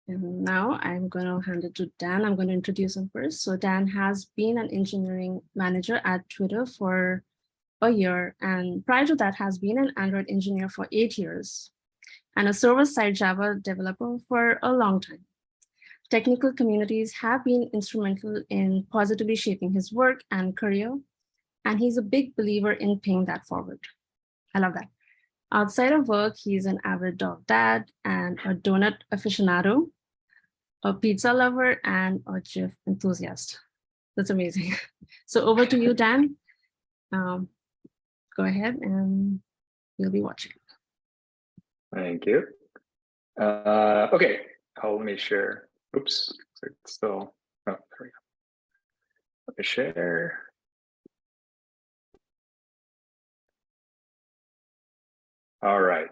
And now I'm going to hand it to Dan. I'm going to introduce him first. So Dan has been an engineering manager at Twitter for a year, and prior to that has been an Android engineer for 8 years and a server-side Java developer for a long time. Technical communities have been instrumental in positively shaping his work and career, and he's a big believer in paying that forward. I love that. Outside of work, he's an avid dog dad and a donut aficionado, a pizza lover, and a GIF enthusiast. That's amazing. So over to you, Dan. Go ahead and we'll be watching. Thank you. Okay, let me share. Oops, it's still, oh, there we go. Let me share. All right.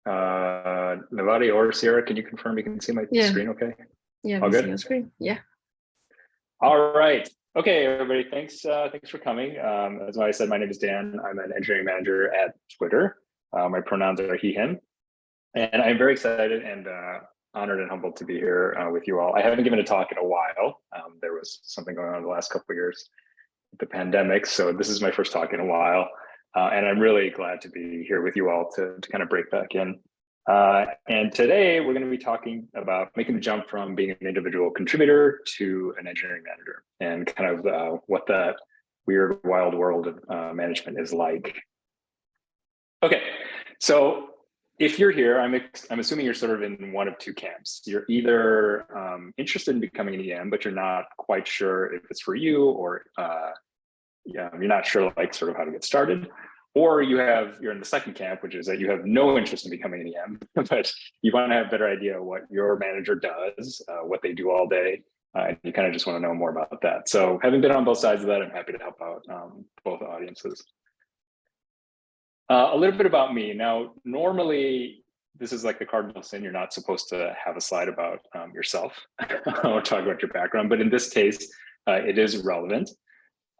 Navati or Sierra, can you confirm you can see my screen okay? Yeah, all good? See your screen. Yeah. All right. Okay, everybody, thanks for coming. As I said, my name is Dan. I'm an engineering manager at Twitter. My pronouns are he, him. And I'm very excited and honored and humbled to be here with you all. I haven't given a talk in a while. There was something going on the last couple of years, the pandemic. So this is my first talk in a while. And I'm really glad to be here with you all to kind of break back in. And today we're going to be talking about making the jump from being an individual contributor to an engineering manager and kind of what that weird, wild world of management is like. Okay, so if you're here, I'm assuming you're sort of in one of two camps. You're either interested in becoming an EM, but you're not quite sure if it's for you, or you're not sure like sort of how to get started. Or you're in the second camp, which is that you have no interest in becoming an EM, but you want to have a better idea what your manager does, what they do all day, and you kind of just want to know more about that. So having been on both sides of that, I'm happy to help out both audiences. A little bit about me. Now, normally, this is like the cardinal sin. You're not supposed to have a slide about yourself or talk about your background, but in this case, it is relevant.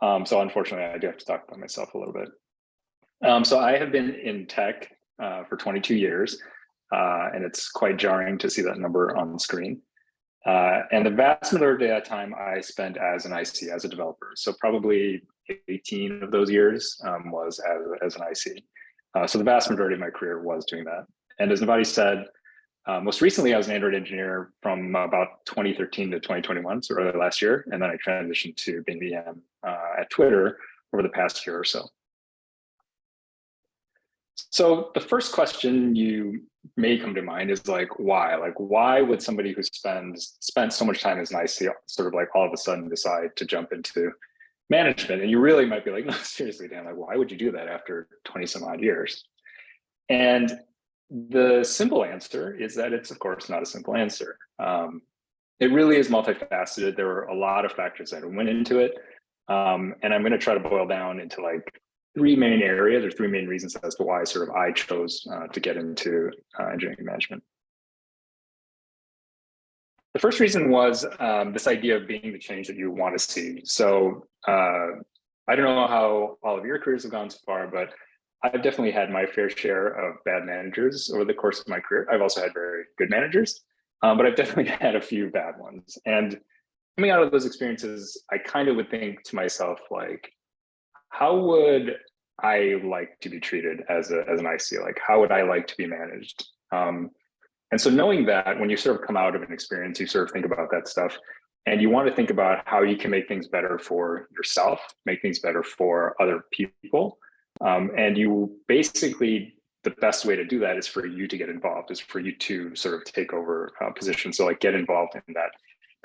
So unfortunately, I do have to talk about myself a little bit. So I have been in tech for 22 years, and it's quite jarring to see that number on the screen. And the vast majority of that time I spent as an IC, as a developer. So probably 18 of those years was as an IC. So the vast majority of my career was doing that. And as Navati said, most recently I was an Android engineer from about 2013 to 2021, so early last year. And then I transitioned to being the EM at Twitter over the past year or so. So the first question you may come to mind is like, why? Like, why would somebody who spent so much time as an IC sort of like all of a sudden decide to jump into management? And you really might be like, no, seriously, Dan, like, why would you do that after 20 some odd years? And the simple answer is that it's, of course, not a simple answer. It really is multifaceted. There were a lot of factors that went into it. And I'm going to try to boil down into like three main areas or three main reasons as to why sort of I chose to get into engineering management. The first reason was this idea of being the change that you want to see. So I don't know how all of your careers have gone so far, but I've definitely had my fair share of bad managers over the course of my career. I've also had very good managers, but I've definitely had a few bad ones. And coming out of those experiences, I kind of would think to myself, like, how would I like to be treated as an IC? Like, how would I like to be managed? And so knowing that, when you sort of come out of an experience, you sort of think about that stuff, and you want to think about how you can make things better for yourself, make things better for other people. And you basically, the best way to do that is for you to get involved, is for you to sort of take over a position. So like get involved in that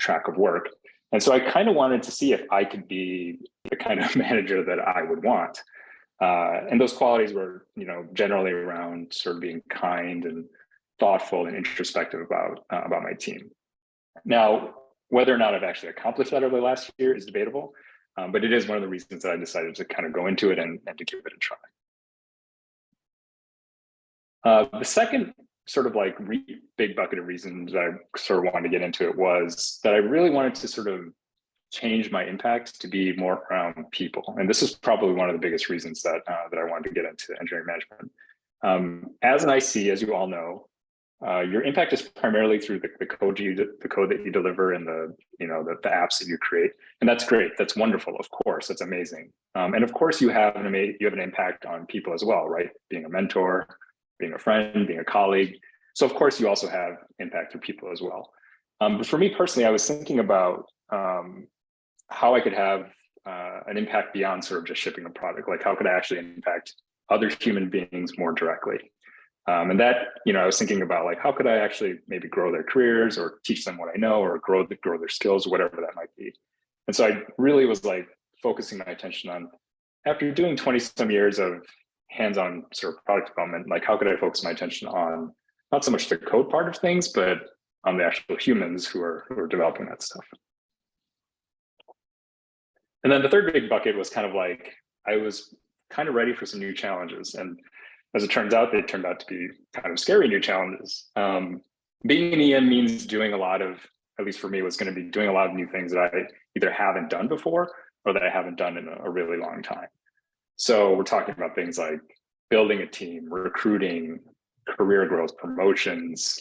track of work. And so I kind of wanted to see if I could be the kind of manager that I would want. And those qualities were, generally around sort of being kind and thoughtful and introspective about my team. Now, whether or not I've actually accomplished that over the last year is debatable, but it is one of the reasons that I decided to kind of go into it and to give it a try. The second sort of like big bucket of reasons that I sort of wanted to get into it was that I really wanted to sort of change my impact to be more around people. And this is probably one of the biggest reasons that I wanted to get into engineering management. As an IC, as you all know, your impact is primarily through the code that you deliver and the apps that you create, and that's great. That's wonderful. Of course, that's amazing. And of course, you have an impact on people as well, right? Being a mentor, being a friend, being a colleague. So of course, you also have impact through people as well. But for me personally, I was thinking about how I could have an impact beyond sort of just shipping a product. Like, how could I actually impact other human beings more directly? And that, I was thinking about, like, how could I actually maybe grow their careers or teach them what I know or grow their skills, whatever that might be. And so I really was like focusing my attention on, after doing 20 some years of hands-on sort of product development, like, how could I focus my attention on not so much the code part of things, but on the actual humans who are developing that stuff. And then the third big bucket was kind of like, I was kind of ready for some new challenges. And as it turns out, they turned out to be kind of scary new challenges. Being an EM means doing a lot of, at least for me, was going to be doing a lot of new things that I either haven't done before or that I haven't done in a really long time. So we're talking about things like building a team, recruiting, career growth, promotions,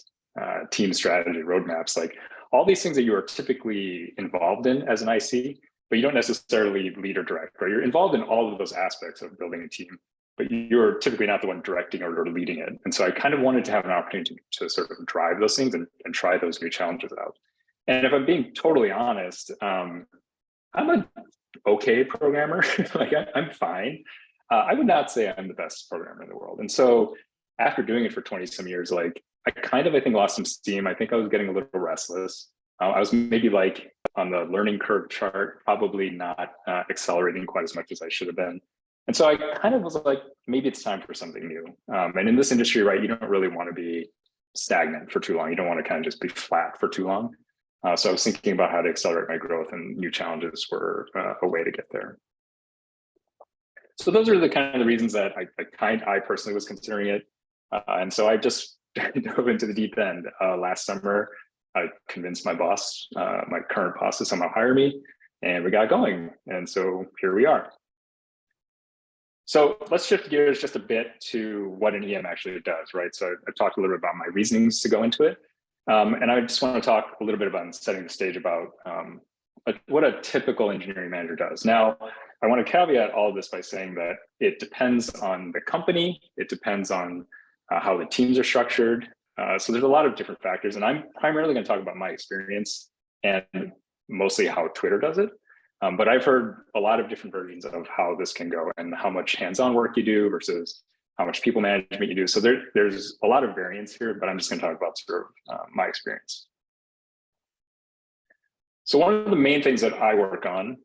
team strategy, roadmaps, like all these things that you are typically involved in as an IC, but you don't necessarily lead or direct, right? You're involved in all of those aspects of building a team, but you're typically not the one directing or leading it. And so I kind of wanted to have an opportunity to sort of drive those things and try those new challenges out. And if I'm being totally honest, I'm an okay programmer. Like, I'm fine. I would not say I'm the best programmer in the world. And so after doing it for 20 some years, like, I think lost some steam. I think I was getting a little restless. I was maybe like on the learning curve chart, probably not accelerating quite as much as I should have been. And so I kind of was like, maybe it's time for something new. And in this industry, right, you don't really want to be stagnant for too long. You don't want to kind of just be flat for too long. So I was thinking about how to accelerate my growth, and new challenges were a way to get there. So those are the kind of the reasons that I personally was considering it. And so I just dove into the deep end. Last summer, I convinced my boss, my current boss, to somehow hire me, and we got going. And so here we are. So let's shift gears just a bit to what an EM actually does, right? So I talked a little bit about my reasonings to go into it. And I just want to talk a little bit about setting the stage about what a typical engineering manager does. Now, I want to caveat all of this by saying that it depends on the company. It depends on how the teams are structured. So there's a lot of different factors, and I'm primarily going to talk about my experience and mostly how Twitter does it. But I've heard a lot of different versions of how this can go and how much hands-on work you do versus how much people management you do. So there's a lot of variance here, but I'm just going to talk about sort of my experience. So one of the main things that I work on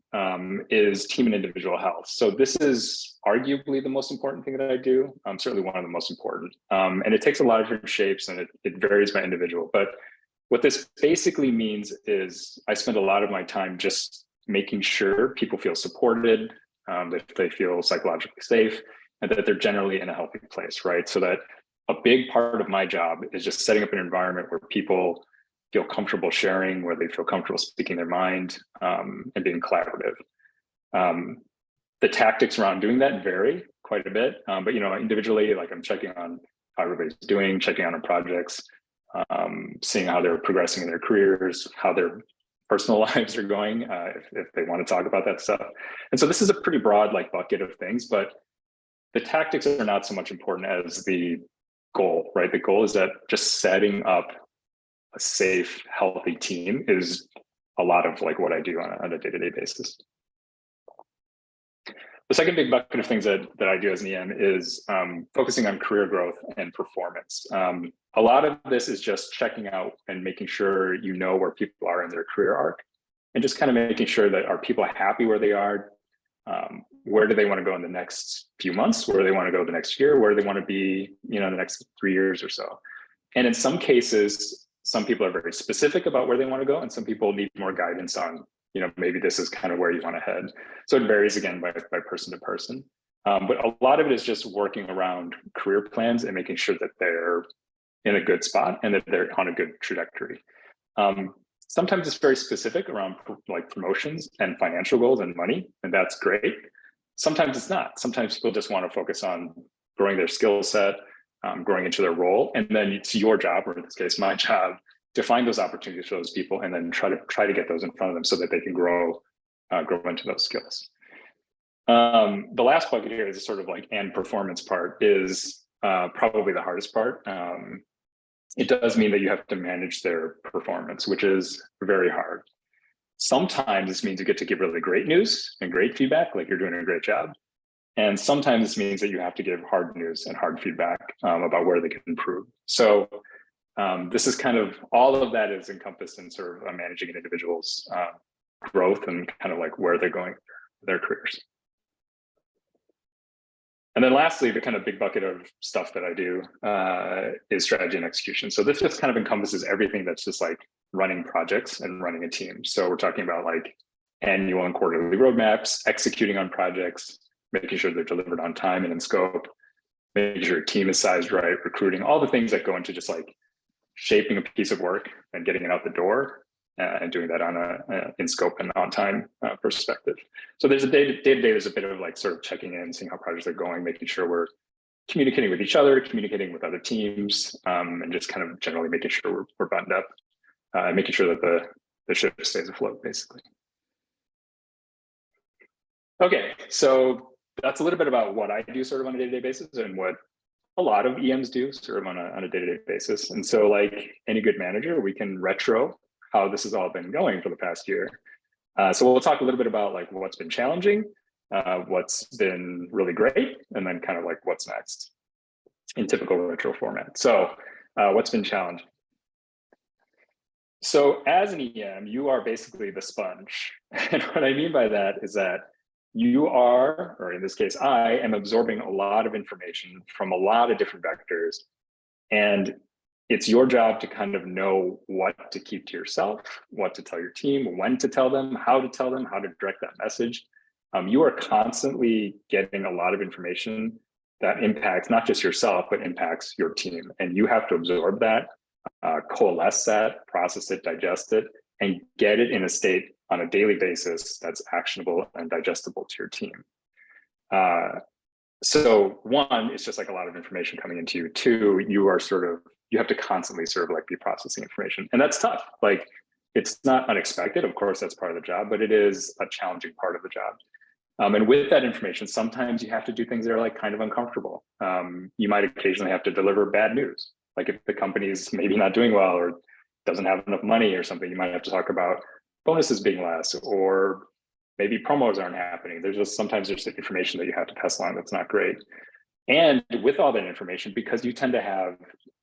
is team and individual health. So this is arguably the most important thing that I do, certainly one of the most important. And it takes a lot of different shapes, and it varies by individual. But what this basically means is I spend a lot of my time just making sure people feel supported, that they feel psychologically safe, and that they're generally in a healthy place, right? So that a big part of my job is just setting up an environment where people feel comfortable sharing, where they feel comfortable speaking their mind, and being collaborative. The tactics around doing that vary quite a bit, but individually, like, I'm checking on how everybody's doing, checking on our projects, seeing how they're progressing in their careers, how their personal lives are going, if they want to talk about that stuff. And so this is a pretty broad bucket of things, but the tactics are not so much important as the goal, right? The goal is that just setting up a safe, healthy team is a lot of what I do on a day-to-day basis. The second big bucket of things that I do as an EM is focusing on career growth and performance. A lot of this is just checking out and making sure you know where people are in their career arc, and just kind of making sure that are people happy where they are, where do they want to go in the next few months, where do they want to go the next year, where do they want to be the next 3 years or so. And in some cases, some people are very specific about where they want to go, and some people need more guidance on, maybe this is kind of where you want to head. So it varies again by person to person. But a lot of it is just working around career plans and making sure that they're in a good spot and that they're on a good trajectory. Sometimes it's very specific around promotions and financial goals and money, and that's great. Sometimes it's not. Sometimes people just want to focus on growing their skill set, growing into their role. And then it's your job, or in this case, my job, to find those opportunities for those people and then try to get those in front of them so that they can grow into those skills. The last bucket here is a sort of like and performance part is probably the hardest part. It does mean that you have to manage their performance, which is very hard. Sometimes this means you get to give really great news and great feedback, like you're doing a great job. And sometimes this means that you have to give hard news and hard feedback about where they can improve. So this is kind of, all of that is encompassed in sort of managing an individual's growth and kind of like where they're going their careers. And then lastly, the kind of big bucket of stuff that I do is strategy and execution. So this just kind of encompasses everything that's just like running projects and running a team. So we're talking about like annual and quarterly roadmaps, executing on projects, making sure they're delivered on time and in scope, making sure your team is sized right, recruiting, all the things that go into just like shaping a piece of work and getting it out the door and doing that on a in scope and on time perspective. So there's a day-to-day, there's a bit of like sort of checking in, seeing how projects are going, making sure we're communicating with each other, communicating with other teams, and just kind of generally making sure we're buttoned up, making sure that the ship stays afloat, basically. Okay, so that's a little bit about what I do sort of on a day-to-day basis and what a lot of EMs do sort of on a day-to-day basis. And so like any good manager, we can retro how this has all been going for the past year. So we'll talk a little bit about like what's been challenging, what's been really great, and then kind of like what's next in typical retro format. So what's been challenging? So as an EM, you are basically the sponge. And what I mean by that is that you are, or in this case, I am absorbing a lot of information from a lot of different vectors. And it's your job to kind of know what to keep to yourself, what to tell your team, when to tell them, how to direct that message. You are constantly getting a lot of information that impacts not just yourself, but impacts your team. And you have to absorb that, coalesce that, process it, digest it, and get it in a state on a daily basis that's actionable and digestible to your team. So one, it's just like a lot of information coming into you. Two, you have to constantly sort of like be processing information. And that's tough. Like it's not unexpected. Of course, that's part of the job, but it is a challenging part of the job. And with that information, sometimes you have to do things that are like kind of uncomfortable. You might occasionally have to deliver bad news. Like if the company's maybe not doing well or doesn't have enough money or something, you might have to talk about bonuses being less, or maybe promos aren't happening. Sometimes there's information that you have to pass along that's not great. And with all that information, because you tend to have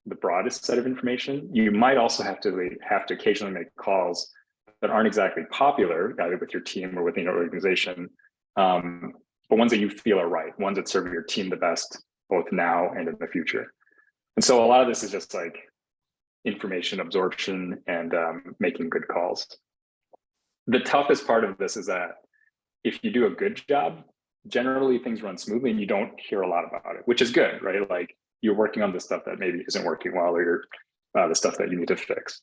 the broadest set of information, you might also have to occasionally make calls that aren't exactly popular, either with your team or within your organization, but ones that you feel are right, ones that serve your team the best, both now and in the future. And so a lot of this is just like information absorption and making good calls. The toughest part of this is that if you do a good job, generally things run smoothly and you don't hear a lot about it, which is good, right? Like you're working on the stuff that maybe isn't working well, or the stuff that you need to fix.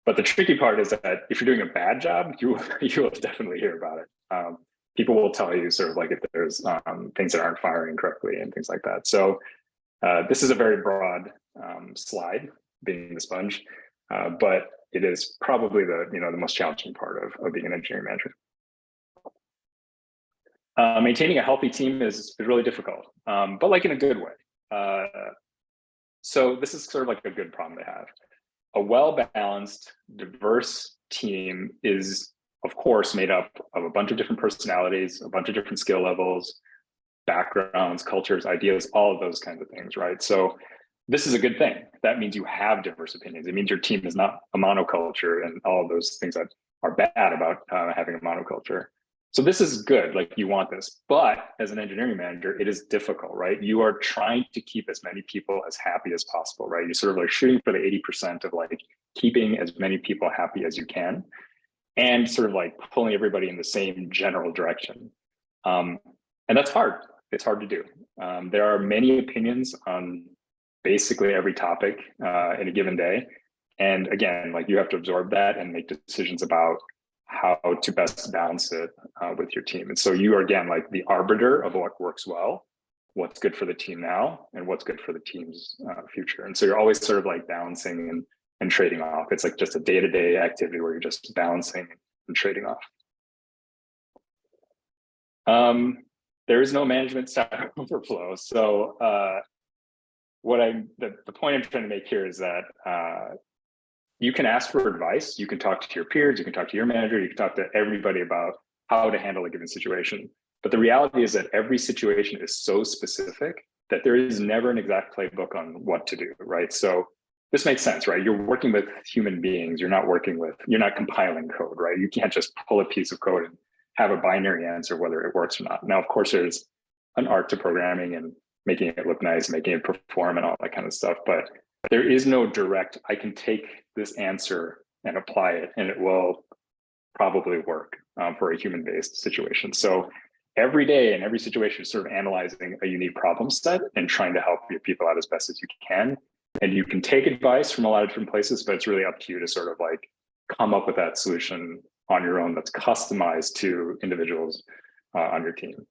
But the tricky part is that if you're doing a bad job, you will definitely hear about it. People will tell you sort of like if there's things that aren't firing correctly and things like that. So this is a very broad slide, being the sponge, but it is probably the most challenging part of being an engineering manager. Maintaining a healthy team is really difficult, but like in a good way. So this is sort of like a good problem to have. A well-balanced, diverse team is, of course, made up of a bunch of different personalities, a bunch of different skill levels, backgrounds, cultures, ideas, all of those kinds of things, right? So this is a good thing. That means you have diverse opinions. It means your team is not a monoculture and all of those things that are bad about having a monoculture. So this is good, like you want this, but as an engineering manager, it is difficult, right? You are trying to keep as many people as happy as possible, right? You're sort of like shooting for the 80% of like keeping as many people happy as you can and sort of like pulling everybody in the same general direction. And that's hard. It's hard to do. There are many opinions on basically every topic in a given day. And again, like you have to absorb that and make decisions about how to best balance it with your team. And so you are, again, like the arbiter of what works well what's good for the team now and what's good for the team's future. And so you're always sort of like balancing and trading off. It's like just a day-to-day activity where you're just balancing and trading off. There is no management stack overflow. So the point I'm trying to make here is that you can ask for advice. You can talk to your peers, you can talk to your manager, you can talk to everybody about how to handle a given situation. But the reality is that every situation is so specific that there is never an exact playbook on what to do, right? So this makes sense, right? You're working with human beings. You're not compiling code, right? You can't just pull a piece of code and have a binary answer whether it works or not. Now, of course, there's an art to programming and making it look nice, making it perform and all that kind of stuff. But there is no direct, I can take this answer and apply it and it will probably work for a human-based situation. So every day in every situation, sort of analyzing a unique problem set and trying to help your people out as best as you can. And you can take advice from a lot of different places, but it's really up to you to sort of like come up with that solution on your own that's customized to individuals on your team.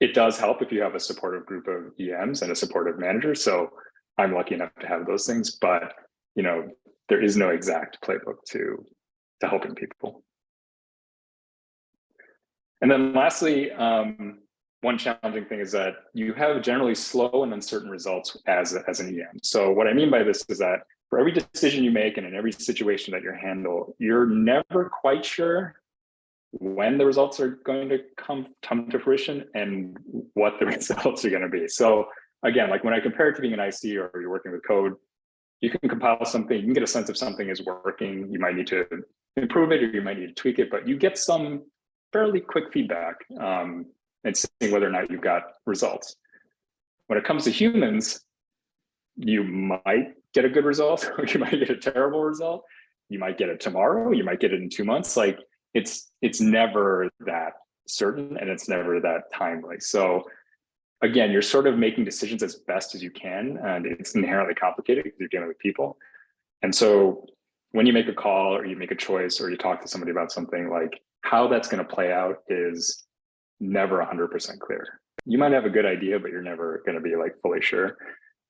It does help if you have a supportive group of EMs and a supportive manager. So I'm lucky enough to have those things, but there is no exact playbook to helping people. And then lastly, one challenging thing is that you have generally slow and uncertain results as an EM. So what I mean by this is that for every decision you make and in every situation that you handle, you're never quite sure when the results are going to come to fruition and what the results are going to be. So again, like when I compare it to being an IC or you're working with code, you can compile something, you can get a sense if something is working, you might need to improve it or you might need to tweak it, but you get some fairly quick feedback and seeing whether or not you've got results. When it comes to humans, you might get a good result or you might get a terrible result. You might get it tomorrow, you might get it in 2 months. Like it's never that certain and it's never that timely. So again, you're sort of making decisions as best as you can, and it's inherently complicated because you're dealing with people. And so when you make a call or you make a choice or you talk to somebody about something, like how that's going to play out is never 100% clear. You might have a good idea, but you're never going to be like fully sure.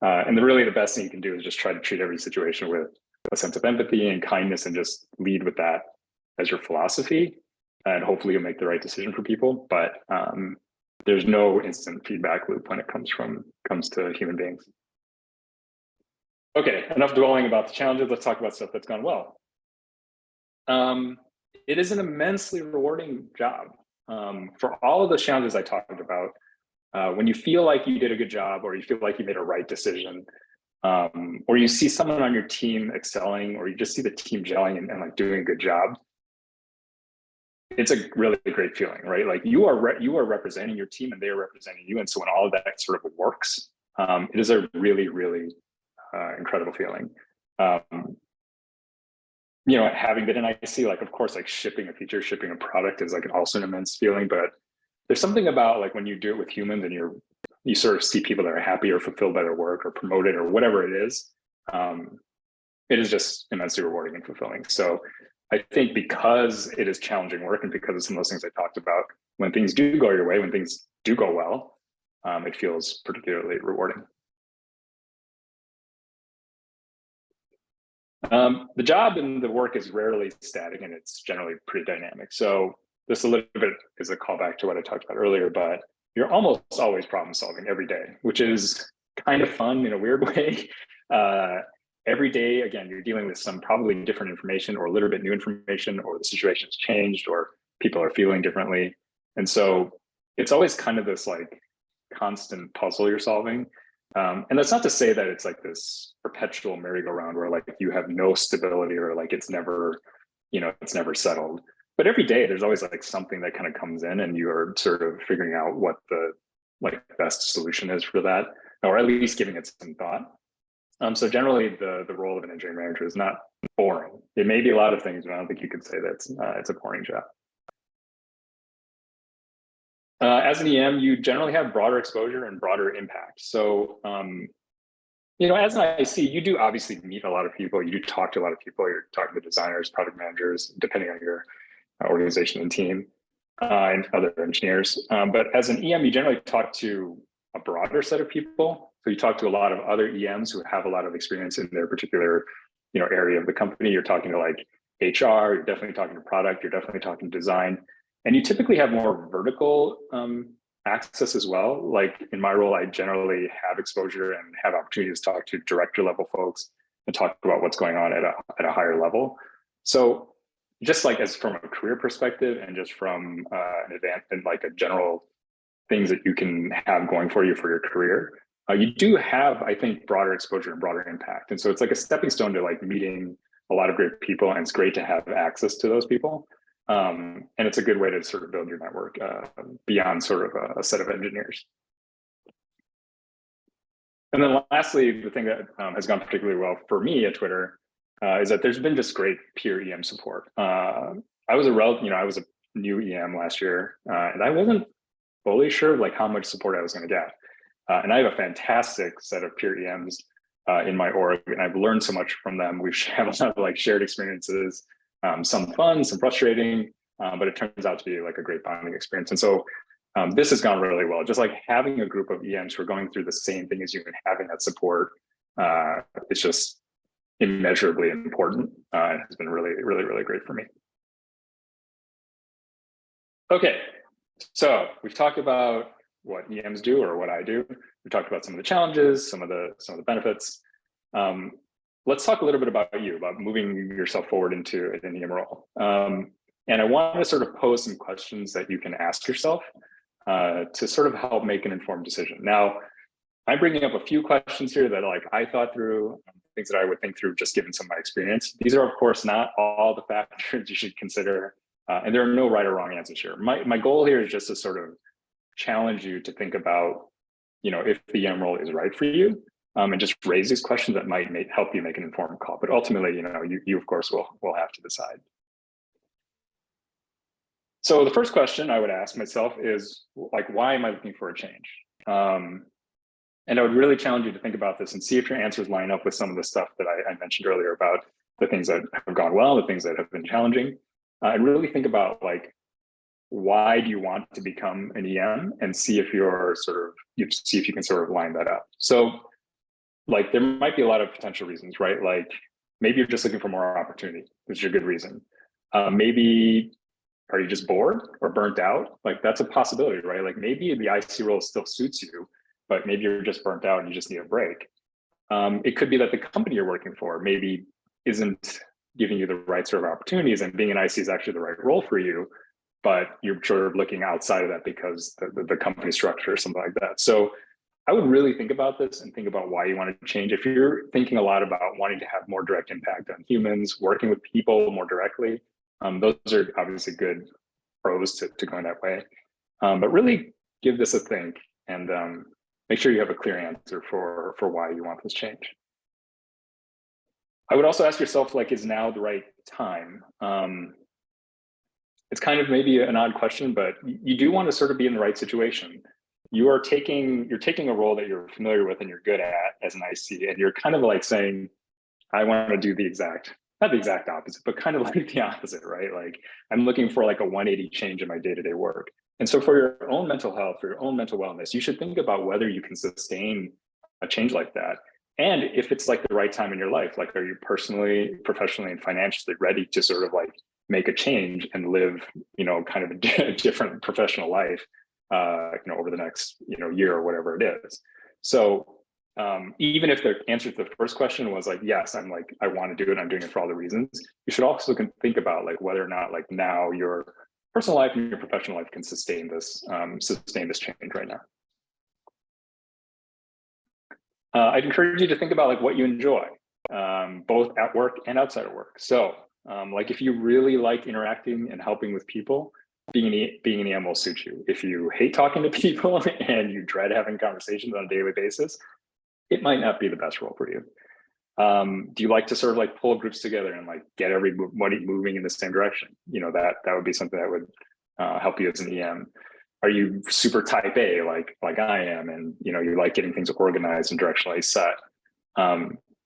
And really the best thing you can do is just try to treat every situation with a sense of empathy and kindness and just lead with that as your philosophy. And hopefully you'll make the right decision for people. But there's no instant feedback loop when it comes to human beings. Okay, enough dwelling about the challenges. Let's talk about stuff that's gone well. It is an immensely rewarding job. For all of the challenges I talked about, when you feel like you did a good job or you feel like you made a right decision, or you see someone on your team excelling, or you just see the team gelling and like doing a good job, it's a really great feeling, right? Like you are representing your team and they are representing you. And so when all of that sort of works, it is a really, really incredible feeling. Having been an IC, like, of course, like shipping a feature, shipping a product is like also an immense feeling, but there's something about like when you do it with humans and you sort of see people that are happy or fulfilled by their work or promoted or whatever it is just immensely rewarding and fulfilling. So I think because it is challenging work and because of some of those things I talked about, when things do go your way, when things do go well, it feels particularly rewarding. The job and the work is rarely static and it's generally pretty dynamic. So this a little bit is a callback to what I talked about earlier, but you're almost always problem solving every day, which is kind of fun in a weird way. Every day, again, you're dealing with some probably different information or a little bit new information, or the situation's changed or people are feeling differently. And so it's always kind of this like constant puzzle you're solving. And that's not to say that it's like this perpetual merry-go-round where like you have no stability or like it's never settled. But every day there's always like something that kind of comes in and you're sort of figuring out what the like best solution is for that, or at least giving it some thought. So generally the role of an engineering manager is not boring. It may be a lot of things, but I don't think you could say that it's a boring job. As an EM, you generally have broader exposure and broader impact. So, as an IC, you do obviously meet a lot of people. You do talk to a lot of people. You're talking to designers, product managers, depending on your organization and team. and other engineers. But as an EM, you generally talk to a broader set of people. So you talk to a lot of other EMs who have a lot of experience in their particular, area of the company. You're talking to like HR, you're definitely talking to product, you're definitely talking to design. And you typically have more vertical access as well. Like in my role, I generally have exposure and have opportunities to talk to director level folks and talk about what's going on at a higher level. So just like as from a career perspective and just from an advance and like a general things that you can have going for you for your career, you do have, I think, broader exposure and broader impact. And so it's like a stepping stone to like meeting a lot of great people, and it's great to have access to those people. And it's a good way to sort of build your network beyond sort of a set of engineers. And then lastly, the thing that has gone particularly well for me at Twitter is that there's been just great peer EM support. I was a new EM last year, and I wasn't fully sure like how much support I was going to get. And I have a fantastic set of peer EMs in my org, and I've learned so much from them. We have a lot of like shared experiences, some fun, some frustrating, but it turns out to be like a great bonding experience. And so this has gone really well. Just like having a group of EMs who are going through the same thing as you and having that support, it's just immeasurably important. It has been really, really, really great for me. Okay, so we've talked about what EMs do or what I do. We talked about some of the challenges, some of the benefits. Let's talk a little bit about you, about moving yourself forward into an EM role. And I want to sort of pose some questions that you can ask yourself to sort of help make an informed decision. Now, I'm bringing up a few questions here that like I thought through, things that I would think through just given some of my experience. These are, of course, not all the factors you should consider, and there are no right or wrong answers here. My goal here is just to sort of challenge you to think about, if the EM role is right for you, and just raise these questions that might help you make an informed call. But ultimately, you of course will have to decide. So the first question I would ask myself is like, why am I looking for a change? And I would really challenge you to think about this and see if your answers line up with some of the stuff that I mentioned earlier about the things that have gone well, the things that have been challenging, and really think about like, why do you want to become an EM, and see if you can sort of line that up. So like there might be a lot of potential reasons, right? Like maybe you're just looking for more opportunity, which is a good reason. Maybe are you just bored or burnt out? Like that's a possibility, right? Like maybe the IC role still suits you, but maybe you're just burnt out and you just need a break. It could be that the company you're working for maybe isn't giving you the right sort of opportunities, and being an IC is actually the right role for you, but you're sort of looking outside of that because the company structure or something like that. So I would really think about this and think about why you want to change. If you're thinking a lot about wanting to have more direct impact on humans, working with people more directly, those are obviously good pros to going that way. But really give this a think and make sure you have a clear answer for why you want this change. I would also ask yourself, like, is now the right time? It's kind of maybe an odd question, but you do want to sort of be in the right situation. You're taking a role that you're familiar with and you're good at as an IC, and you're kind of like saying, I want to do not the exact opposite, but kind of like the opposite, right? Like I'm looking for like a 180 change in my day-to-day work. And so for your own mental health, for your own mental wellness, you should think about whether you can sustain a change like that. And if it's like the right time in your life, like, are you personally, professionally, and financially ready to sort of like make a change and live, kind of a different professional life, over the next, year or whatever it is. So even if the answer to the first question was like, yes, I want to do it, I'm doing it for all the reasons, you should also think about like whether or not like now your personal life and your professional life can sustain this change right now. I'd encourage you to think about like what you enjoy, both at work and outside of work. So like if you really like interacting and helping with people, being an EM will suit you. If you hate talking to people and you dread having conversations on a daily basis, it might not be the best role for you. Do you like to sort of like pull groups together and like get everybody moving in the same direction? That would be something that would help you as an EM. Are you super type A like I am, and you like getting things organized and directionally set?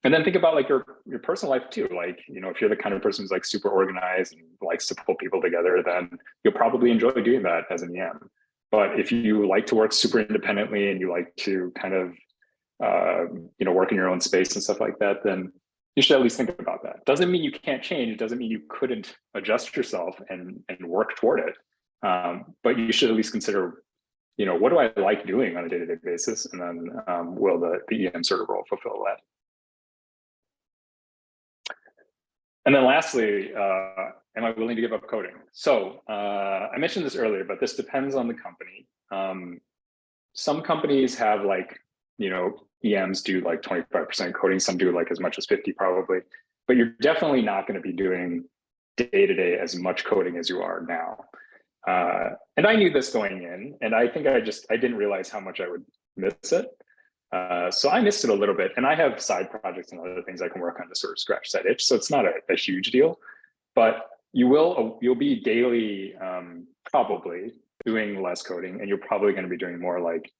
And then think about like your personal life too. Like, you know, if you're the kind of person who's like super organized and likes to pull people together, then you'll probably enjoy doing that as an EM. But if you like to work super independently and you like to kind of, you know, work in your own space and stuff like that, then you should at least think about that. Doesn't mean you can't change. It doesn't mean you couldn't adjust yourself and work toward it. But you should at least consider, you know, what do I like doing on a day-to-day basis? And then will the EM sort of role fulfill that? And then lastly, am I willing to give up coding? So I mentioned this earlier, but this depends on the company. Some companies have like, you know, EMs do like 25% coding, some do like as much as 50 probably, but you're definitely not going to be doing day-to-day as much coding as you are now. And I knew this going in, and I think I didn't realize how much I would miss it. So I missed it a little bit, and I have side projects and other things I can work on to sort of scratch that itch. So it's not a huge deal, but you'll be daily probably doing less coding, and you're probably going to be doing more like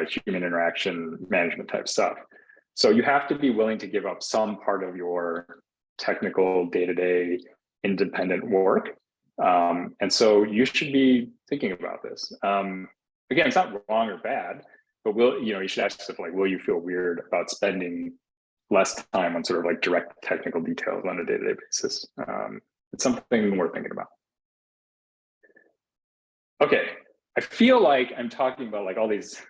human interaction management type stuff. So you have to be willing to give up some part of your technical day-to-day independent work. And so you should be thinking about this. Again, it's not wrong or bad, but you should ask yourself, like, will you feel weird about spending less time on sort of like direct technical details on a day-to-day basis? It's something worth thinking about. Okay, I feel like I'm talking about like all these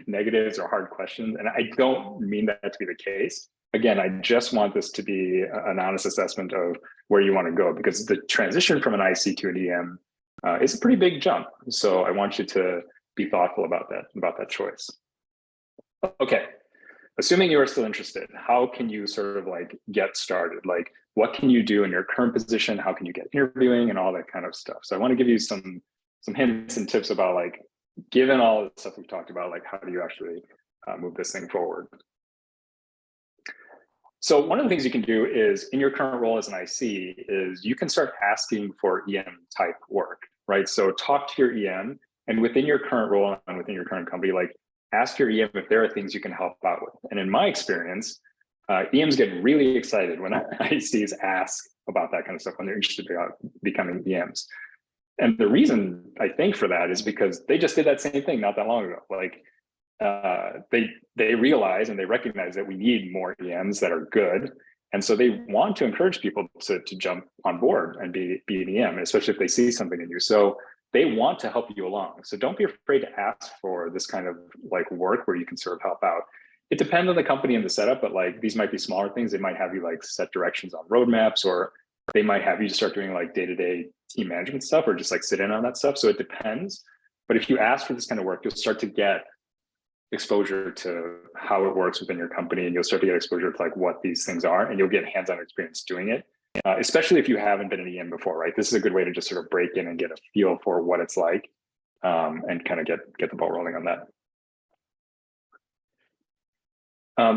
negatives or hard questions, and I don't mean that to be the case. Again, I just want this to be an honest assessment of where you want to go, because the transition from an IC to an EM is a pretty big jump. So I want you to be thoughtful about that choice. Okay, assuming you are still interested, how can you sort of like get started? Like, what can you do in your current position? How can you get interviewing and all that kind of stuff? So I want to give you some hints and tips about, like, given all the stuff we've talked about, like, how do you actually move this thing forward? So one of the things you can do is, in your current role as an IC, is you can start asking for EM type work, right? So talk to your EM, and within your current role and within your current company, like, ask your EM if there are things you can help out with. And in my experience, EMs get really excited when ICs ask about that kind of stuff, when they're interested about becoming EMs. And the reason I think for that is because they just did that same thing not that long ago. Like, they realize and they recognize that we need more EMs that are good. And so they want to encourage people to jump on board and be an EM, especially if they see something in you. So they want to help you along. So don't be afraid to ask for this kind of like work where you can sort of help out. It depends on the company and the setup, but like these might be smaller things. They might have you like set directions on roadmaps, or they might have you start doing like day-to-day team management stuff, or just like sit in on that stuff. So it depends. But if you ask for this kind of work, you'll start to get exposure to how it works within your company, and you'll start to get exposure to like what these things are, and you'll get hands-on experience doing it. Especially if you haven't been an EM before, right? This is a good way to just sort of break in and get a feel for what it's like, and kind of get the ball rolling on that.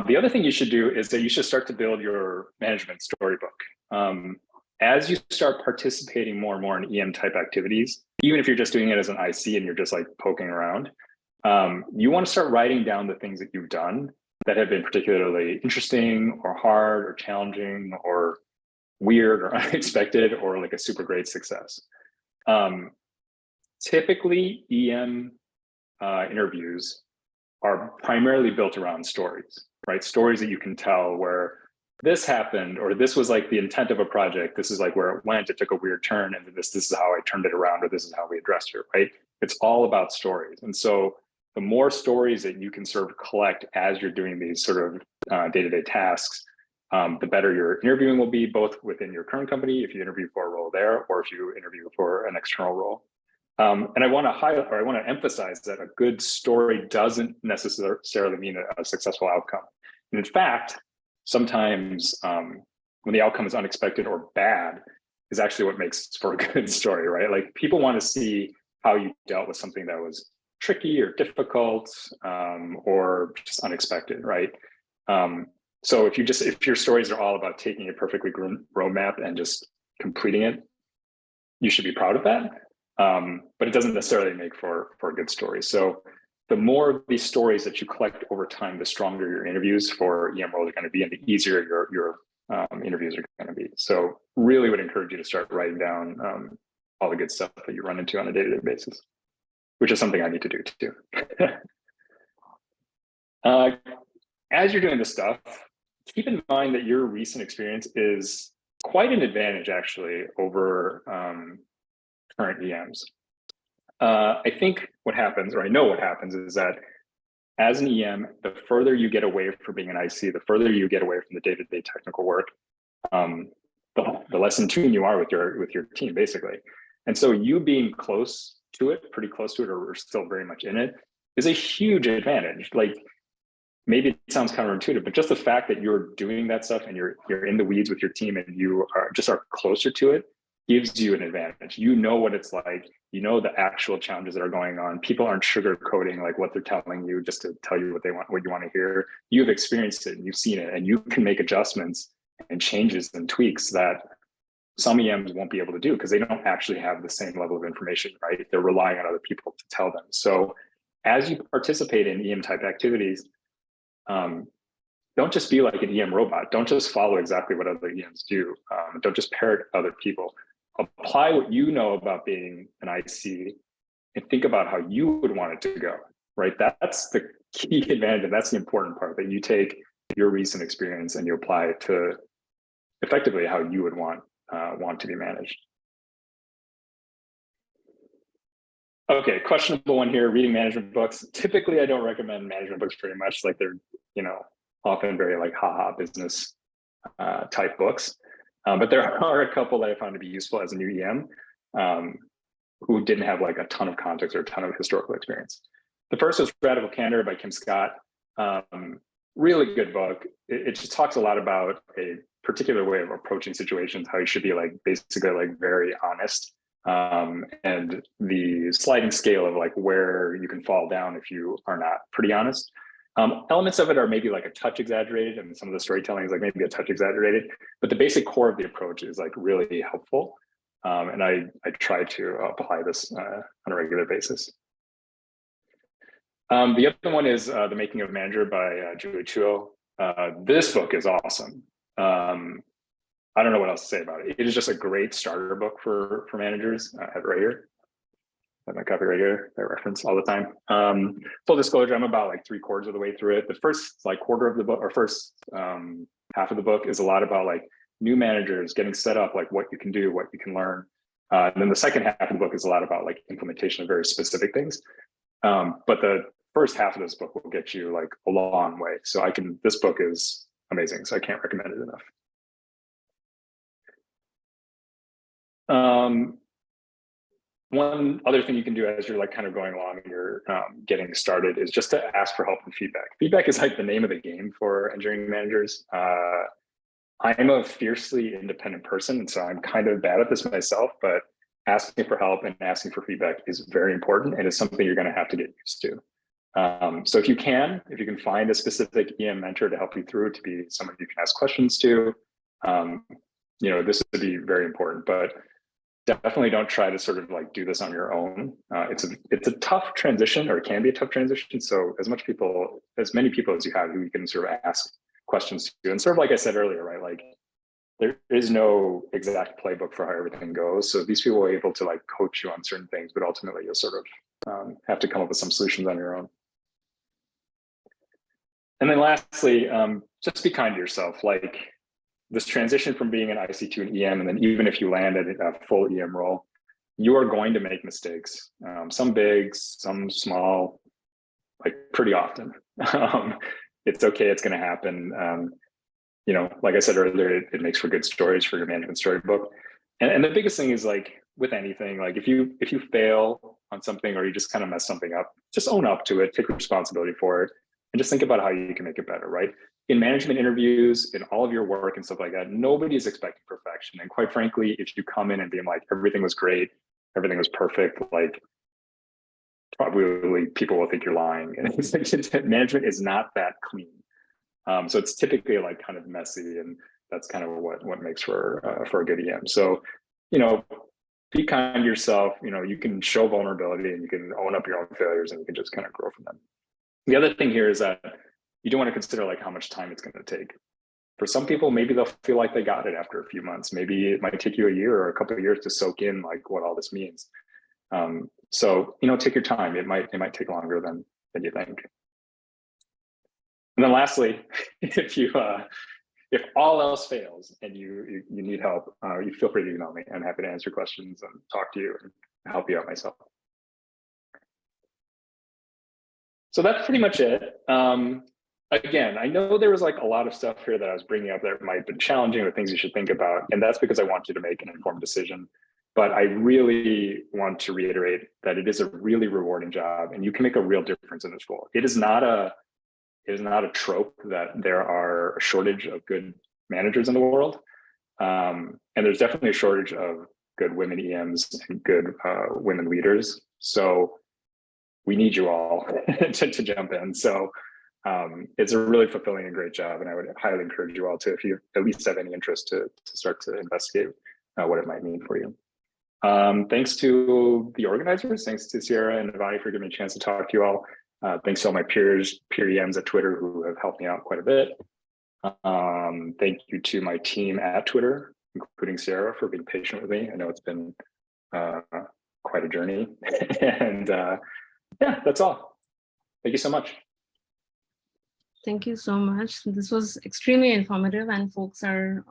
The other thing you should do is that you should start to build your management storybook. As you start participating more and more in EM type activities, even if you're just doing it as an IC and you're just like poking around, you want to start writing down the things that you've done that have been particularly interesting or hard or challenging or weird or unexpected, or like a super great success. Typically, EM interviews are primarily built around stories, right? Stories that you can tell where this happened, or this was like the intent of a project. This is like where it went. It took a weird turn, and this is how I turned it around, or this is how we addressed it, right? It's all about stories. And so the more stories that you can sort of collect as you're doing these sort of day-to-day tasks, the better your interviewing will be, both within your current company, if you interview for a role there, or if you interview for an external role. And I want to highlight, or I want to emphasize, that a good story doesn't necessarily mean a successful outcome. And in fact, sometimes when the outcome is unexpected or bad, is actually what makes for a good story, right? Like, people want to see how you dealt with something that was tricky or difficult, or just unexpected, right? So if your stories are all about taking a perfectly groomed roadmap and just completing it, you should be proud of that. But it doesn't necessarily make for a good story. So the more of these stories that you collect over time, the stronger your interviews for EM roles are going to be, and the easier your interviews are going to be. So really would encourage you to start writing down all the good stuff that you run into on a day-to-day basis, which is something I need to do too. As you're doing this stuff, keep in mind that your recent experience is quite an advantage actually over current EMs. I think what happens, or I know what happens, is that as an EM, the further you get away from being an IC, the further you get away from the day-to-day technical work, the less in tune you are with your team, basically. And so you being close to it, pretty close to it, or still very much in it, is a huge advantage. Like, maybe it sounds counterintuitive, but just the fact that you're doing that stuff and you're in the weeds with your team and you are closer to it gives you an advantage. You know what it's like. You know the actual challenges that are going on. People aren't sugarcoating like what they're telling you just to tell you what you want to hear. You've experienced it and you've seen it, and you can make adjustments and changes and tweaks that some EMs won't be able to do because they don't actually have the same level of information, right? They're relying on other people to tell them. So as you participate in EM type activities, don't just be like an EM robot. Don't just follow exactly what other EMs do. Don't just parrot other people. Apply what you know about being an IC and think about how you would want it to go, right? That's the key advantage, and that's the important part, that you take your recent experience and you apply it to effectively how you would want to be managed. Okay, questionable one here, reading management books. Typically, I don't recommend management books very much. Like, they're, often very like haha business type books. But there are a couple that I found to be useful as a new EM who didn't have like a ton of context or a ton of historical experience. The first was Preventable Candor by Kim Scott. Really good book. It just talks a lot about a particular way of approaching situations, how you should be like basically like very honest, and the sliding scale of like where you can fall down if you are not pretty honest. Elements of it are maybe like a touch exaggerated, and some of the storytelling is like maybe a touch exaggerated, but the basic core of the approach is like really helpful. And I try to apply this on a regular basis. The other one is The Making of a Manager by Julie Chuo. This book is awesome. I don't know what else to say about it. It is just a great starter book for managers. I have it right here. I have my copy right here. I reference all the time. Full disclosure, I'm about like 3/4 of the way through it. The first like quarter of the book, or first half of the book, is a lot about like new managers getting set up, like what you can do, what you can learn. And then the second half of the book is a lot about like implementation of very specific things. But the first half of this book will get you like a long way. So this book is amazing. So I can't recommend it enough. One other thing you can do as you're like kind of going along and you're getting started is just to ask for help and feedback. Feedback is like the name of the game for engineering managers. I'm a fiercely independent person, and so I'm kind of bad at this myself, but asking for help and asking for feedback is very important, and it's something you're going to have to get used to. So if you can find a specific EM mentor to help you through, to be someone you can ask questions to, this would be very important. But definitely don't try to sort of like do this on your own. It's a tough transition, or it can be a tough transition. So as many people as you have who you can sort of ask questions to, and sort of like I said earlier, right? Like, there is no exact playbook for how everything goes. So these people are able to like coach you on certain things, but ultimately you'll sort of have to come up with some solutions on your own. And then lastly, just be kind to yourself. Like, this transition from being an IC to an EM, and then even if you land at a full EM role, you are going to make mistakes. Some big, some small, like pretty often. It's okay, it's going to happen. Like I said earlier, it makes for good stories for your management storybook. And the biggest thing is like with anything, like if you fail on something or you just kind of mess something up, just own up to it, take responsibility for it, and just think about how you can make it better, right? In management interviews, in all of your work and stuff like that, nobody is expecting perfection. And quite frankly, if you come in and being like, everything was great, everything was perfect, like, probably people will think you're lying. And management is not that clean. So it's typically like kind of messy, and that's kind of what makes for a good EM. So, be kind to yourself. You can show vulnerability and you can own up your own failures and you can just kind of grow from them. The other thing here is that you do want to consider like how much time it's going to take. For some people, maybe they'll feel like they got it after a few months. Maybe it might take you a year or a couple of years to soak in like what all this means. So take your time. It might take longer than you think. And then lastly, if all else fails and you need help, you feel free to email me. I'm happy to answer questions and talk to you and help you out myself. So that's pretty much it. Again, I know there was like a lot of stuff here that I was bringing up that might be challenging or things you should think about. And that's because I want you to make an informed decision. But I really want to reiterate that it is a really rewarding job and you can make a real difference in this role. It is not a trope that there are a shortage of good managers in the world. And there's definitely a shortage of good women EMs and good women leaders. So we need you all to jump in. So it's a really fulfilling and great job. And I would highly encourage you all to, if you at least have any interest, to start to investigate what it might mean for you. Thanks to the organizers. Thanks to Sierra and Navani for giving me a chance to talk to you all. Thanks to all my peer EMs at Twitter who have helped me out quite a bit. Thank you to my team at Twitter, including Sierra, for being patient with me. I know it's been quite a journey. And yeah, that's all. Thank you so much. Thank you so much. This was extremely informative, and folks are,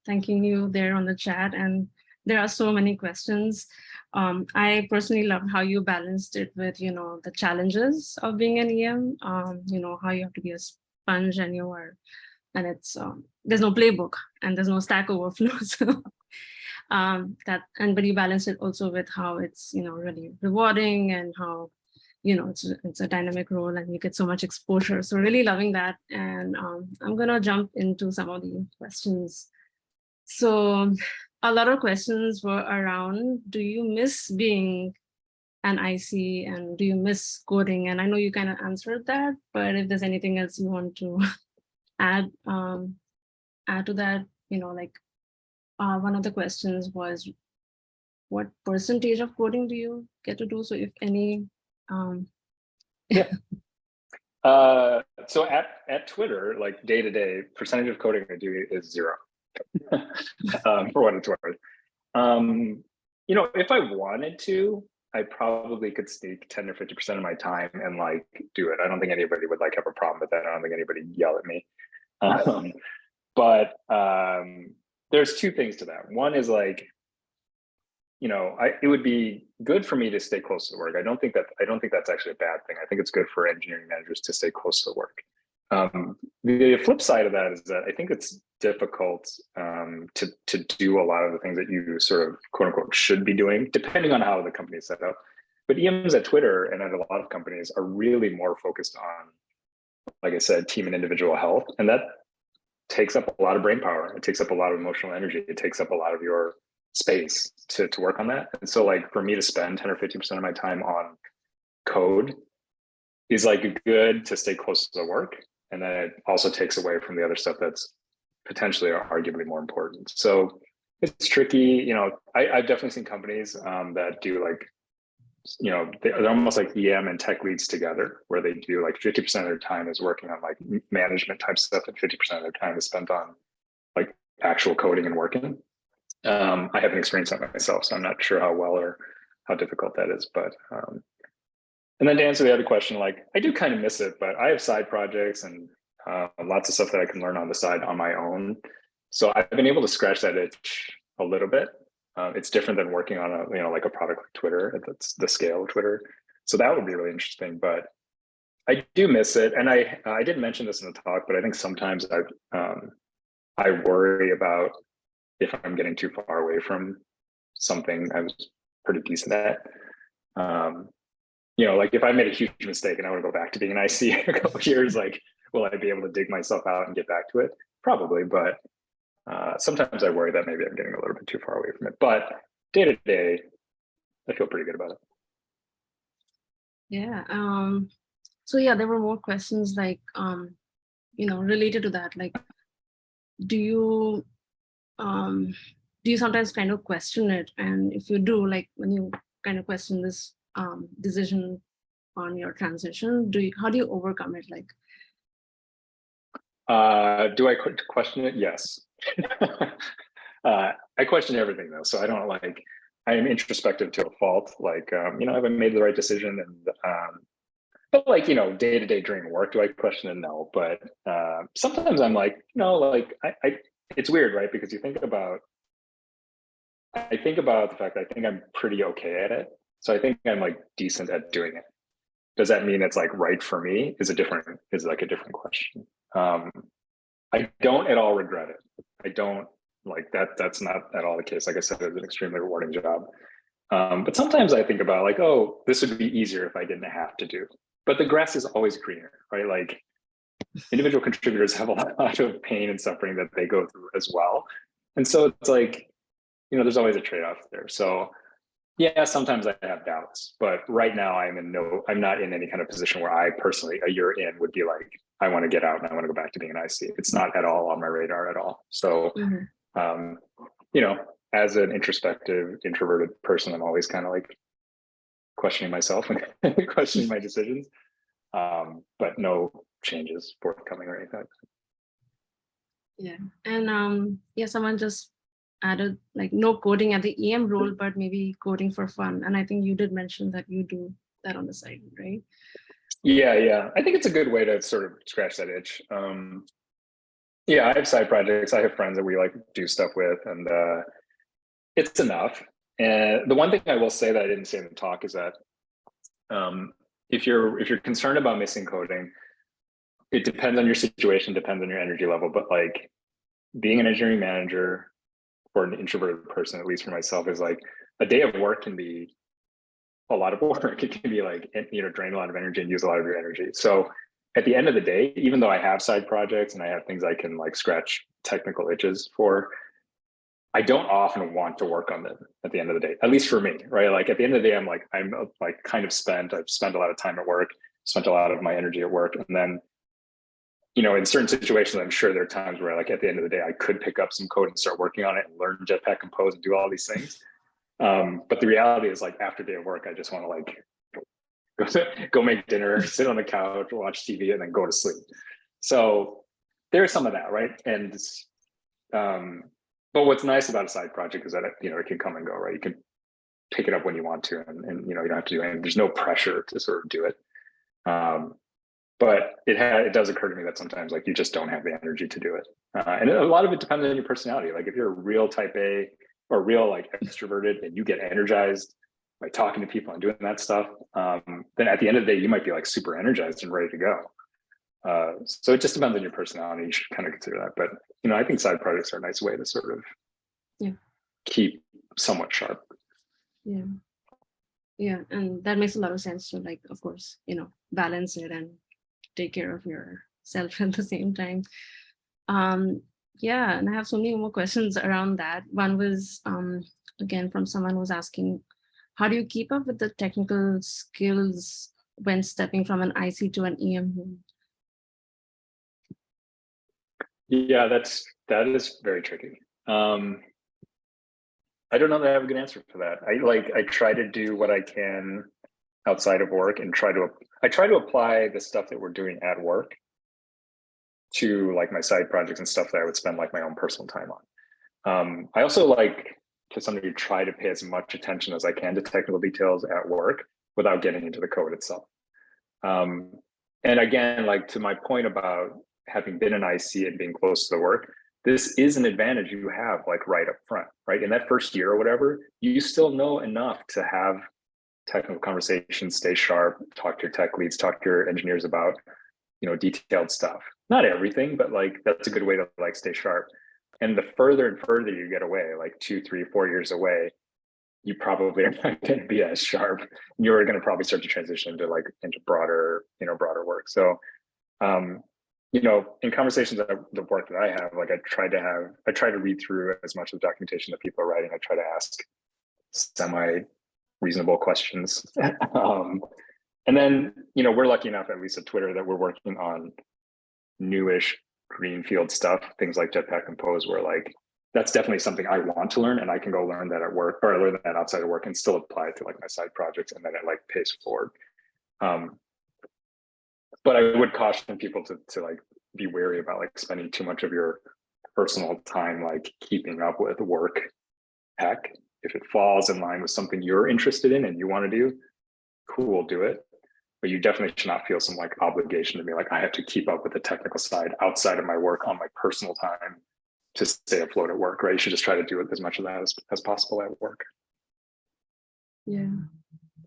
thanking you there on the chat. And there are so many questions. I personally love how you balanced it with, the challenges of being an EM. How you have to be a sponge, and it's there's no playbook and there's no Stack Overflow. So but you balance it also with how it's really rewarding and how it's a dynamic role and you get so much exposure. So really loving that. And I'm gonna jump into some of the questions. So a lot of questions were around, do you miss being an IC and do you miss coding? And I know you kind of answered that, but if there's anything else you want to add to that, one of the questions was, what percentage of coding do you get to do? So if any, yeah. So at Twitter, like day to day, percentage of coding I do is 0. For what it's worth. If I wanted to, I probably could sneak 10 or 50% of my time and like do it. I don't think anybody would like have a problem with that. I don't think anybody yell at me. But there's 2 things to that. One is like, it would be good for me to stay close to the work. I don't think that's actually a bad thing. I think it's good for engineering managers to stay close to the work. The flip side of that is that I think it's difficult to do a lot of the things that you sort of quote unquote should be doing, depending on how the company is set up. But EMs at Twitter and at a lot of companies are really more focused on, like I said, team and individual health. And that takes up a lot of brain power. It takes up a lot of emotional energy. It takes up a lot of your space to work on that. And so like for me to spend 10 or 50% of my time on code is like good to stay close to the work. And then it also takes away from the other stuff that's potentially or arguably more important. So it's tricky. I've definitely seen companies that do like, they're almost like EM and tech leads together, where they do like 50% of their time is working on like management type stuff and 50% of their time is spent on like actual coding and working. I haven't experienced that myself, so I'm not sure how well or how difficult that is. But and then to answer the other question, like I do kind of miss it, but I have side projects and lots of stuff that I can learn on the side on my own. So I've been able to scratch that itch a little bit. It's different than working on like a product like Twitter. That's the scale of Twitter. So that would be really interesting. But I do miss it, and I didn't mention this in the talk, but I think sometimes I worry about if I'm getting too far away from something I was pretty decent at. Like if I made a huge mistake and I want to go back to being an IC in a couple of years, like, will I be able to dig myself out and get back to it? Probably, but sometimes I worry that maybe I'm getting a little bit too far away from it. But day to day, I feel pretty good about it. Yeah. So yeah, there were more questions like, related to that. Like, do you do you sometimes kind of question it? And if you do, like when you kind of question this decision on your transition, how do you overcome it? Like, do I question it? Yes. I question everything though, so I don't like. I am introspective to a fault. Like, have I made the right decision? And but like, day to day during work, do I question it? No. But sometimes I'm like, like it's weird, right? Because I think about the fact that I think I'm pretty okay at it. So I think I'm like decent at doing it. Does that mean it's like right for me? Is like a different question. I don't at all regret it. I don't like that. That's not at all the case. Like I said, it's an extremely rewarding job. But sometimes I think about like, oh, this would be easier if I didn't have to do. But the grass is always greener, right? Like individual contributors have a lot of pain and suffering that they go through as well. And so it's like, there's always a trade-off there. So yeah, sometimes I have doubts, but right now I'm not in any kind of position where I personally, a year in, would be like, I want to get out and I want to go back to being an IC. It's not at all on my radar at all. So, um, as an introspective, introverted person, I'm always kind of like questioning myself and questioning my decisions, but no changes forthcoming or anything. Yeah, and someone just added like no coding at the EM role, but maybe coding for fun. And I think you did mention that you do that on the side, right? Yeah. I think it's a good way to sort of scratch that itch. Yeah, I have side projects. I have friends that we like do stuff with, and it's enough. And the one thing I will say that I didn't say in the talk is that if you're concerned about missing coding, it depends on your situation, depends on your energy level. But like being an engineering manager for an introverted person, at least for myself, is like a day of work can be a lot of work. It can be like, drain a lot of energy and use a lot of your energy. So at the end of the day, even though I have side projects and I have things I can like scratch technical itches for, I don't often want to work on them at the end of the day, at least for me, right? Like at the end of the day, I'm like kind of spent. I've spent a lot of time at work, spent a lot of my energy at work. And then, in certain situations, I'm sure there are times where like at the end of the day, I could pick up some code and start working on it and learn Jetpack Compose and do all these things. But the reality is like after day of work, I just want to like go make dinner, sit on the couch, watch TV, and then go to sleep. So there's some of that, right? And but what's nice about a side project is that it can come and go, right? You can pick it up when you want to, and you don't have to do anything. There's no pressure to sort of do it. But it does occur to me that sometimes like you just don't have the energy to do it, and a lot of it depends on your personality. Like if you're a real type A or real like extroverted and you get energized by talking to people and doing that stuff, then at the end of the day you might be like super energized and ready to go. So it just depends on your personality. You should kind of consider that. But I think side projects are a nice way to sort of keep somewhat sharp. Yeah, and that makes a lot of sense to like, of course, balance it and take care of yourself at the same time. And I have so many more questions around that. One was again from someone who was asking, how do you keep up with the technical skills when stepping from an IC to an EM role? Yeah, that is very tricky. I don't know that I have a good answer for that. I try to do what I can outside of work and try to apply the stuff that we're doing at work to like my side projects and stuff that I would spend like my own personal time on. I also like to some degree try to pay as much attention as I can to technical details at work without getting into the code itself. And again, like to my point about having been an IC and being close to the work, this is an advantage you have like right up front, right? In that first year or whatever, you still know enough to have technical conversations, stay sharp, talk to your tech leads, talk to your engineers about, detailed stuff. Not everything, but like that's a good way to like stay sharp. And the further and further you get away, like 2, 3, 4 years away, you probably are not going to be as sharp. You're going to probably start to transition into broader work. So, in conversations that the work that I have, like I try to read through as much of the documentation that people are writing. I try to ask semi-reasonable questions. And then, we're lucky enough, at least at Twitter, that we're working on newish greenfield stuff, things like Jetpack Compose, where like that's definitely something I want to learn, and I can go learn that at work or learn that outside of work and still apply it to like my side projects, and then it like pays forward. But I would caution people to like be wary about like spending too much of your personal time like keeping up with work tech. If it falls in line with something you're interested in and you want to do, cool, do it. But you definitely should not feel some like obligation to be like, I have to keep up with the technical side outside of my work on my personal time to stay afloat at work, right? You should just try to do it as much of that as possible at work. Yeah.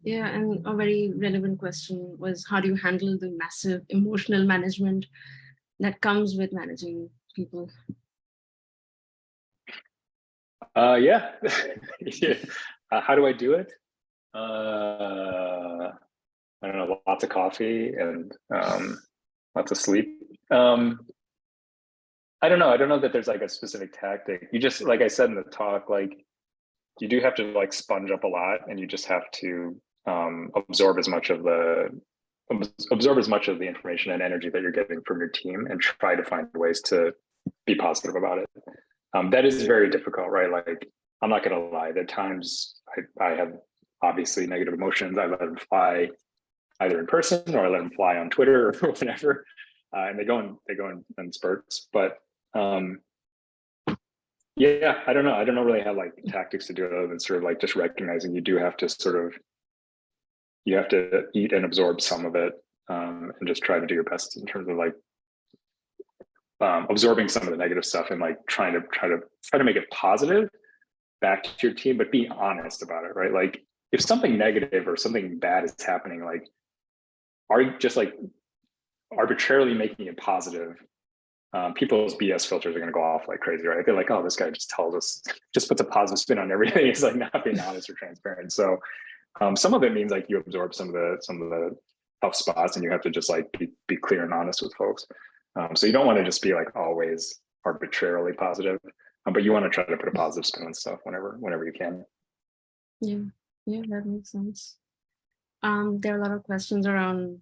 Yeah, and a very relevant question was, how do you handle the massive emotional management that comes with managing people? Yeah. Yeah. How do I do it? I don't know, lots of coffee and lots of sleep. I don't know. I don't know that there's like a specific tactic. You just, like I said in the talk, like you do have to like sponge up a lot, and you just have to absorb as much of the information and energy that you're getting from your team, and try to find ways to be positive about it. That is very difficult, right? Like, I'm not going to lie. There are times I have obviously negative emotions. I let them fly either in person, or I let them fly on Twitter or whatever, and they go in spurts. But yeah, I don't know. I don't know really how like tactics to do it, other than sort of like just recognizing you do have to you have to eat and absorb some of it, and just try to do your best in terms of like absorbing some of the negative stuff, and like try to make it positive back to your team, but be honest about it, right? Like if something negative or something bad is happening, like are you just like arbitrarily making it positive? People's BS filters are going to go off like crazy, right? They're like, oh, this guy just tells us, just puts a positive spin on everything. It's like not being honest or transparent. So some of it means like you absorb some of the tough spots, and you have to just like be clear and honest with folks. So you don't want to just be like always arbitrarily positive, but you want to try to put a positive spin on stuff whenever you can. Yeah, that makes sense. There are a lot of questions around,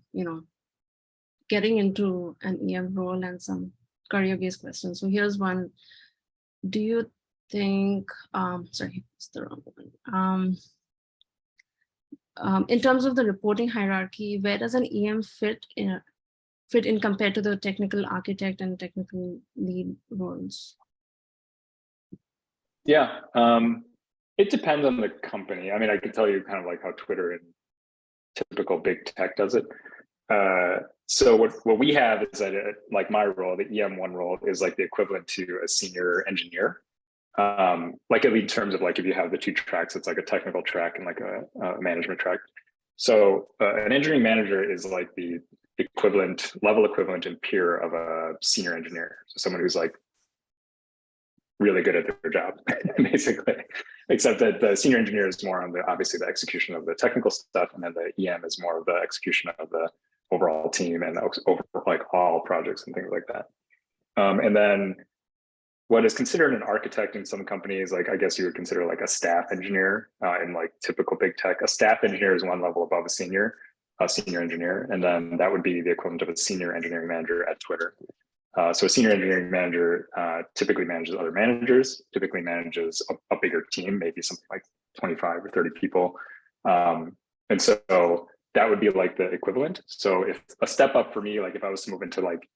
getting into an EM role and some career-based questions. So here's one. Do you think, sorry, it's the wrong one. In terms of the reporting hierarchy, where does an EM fit in compared to the technical architect and technical lead roles? Yeah, it depends on the company. I mean, I could tell you kind of like how Twitter and typical big tech does it. So what we have is that like my role, the EM1 role, is like the equivalent to a senior engineer. Like at least in terms of like if you have the two tracks, it's like a technical track and like a management track. So an engineering manager is like the level equivalent and peer of a senior engineer. So someone who's like really good at their job, basically. Except that the senior engineer is more on obviously the execution of the technical stuff, and then the EM is more of the execution of the overall team and over like all projects and things like that. And then what is considered an architect in some companies, like I guess you would consider like a staff engineer in like typical big tech. A staff engineer is one level above a senior engineer, and then that would be the equivalent of a senior engineering manager at Twitter. So a senior engineering manager typically manages other managers, typically manages a bigger team, maybe something like 25 or 30 people. And so that would be like the equivalent. So if a step up for me, like if I was to move into like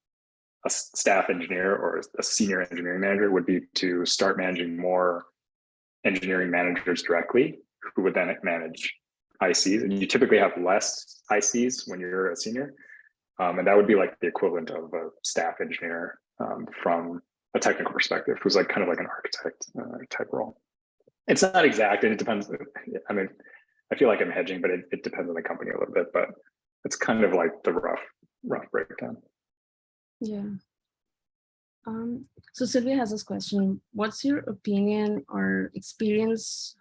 a staff engineer or a senior engineering manager, would be to start managing more engineering managers directly, who would then manage ICs. And you typically have less ICs when you're a senior. And that would be like the equivalent of a staff engineer from a technical perspective, who's like kind of like an architect type role. It's not exact, and it depends. I mean, I feel like I'm hedging, but it depends on the company a little bit, but it's kind of like the rough breakdown. Yeah. So Sylvia has this question. What's your opinion or experience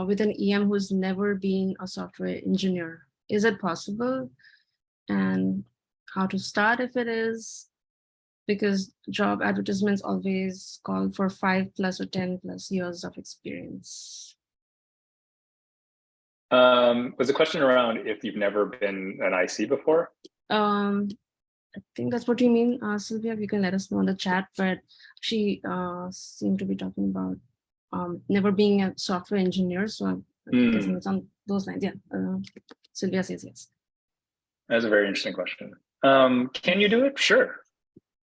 with an EM who's never been a software engineer? Is it possible? And how to start if it is? Because job advertisements always call for 5+ or 10+ years of experience. Was the question around if you've never been an IC before? I think that's what you mean, Sylvia. You can let us know in the chat, but she seemed to be talking about never being a software engineer. So I'm guessing it's on those lines. Yeah, Sylvia says yes. That's a very interesting question. Can you do it? Sure.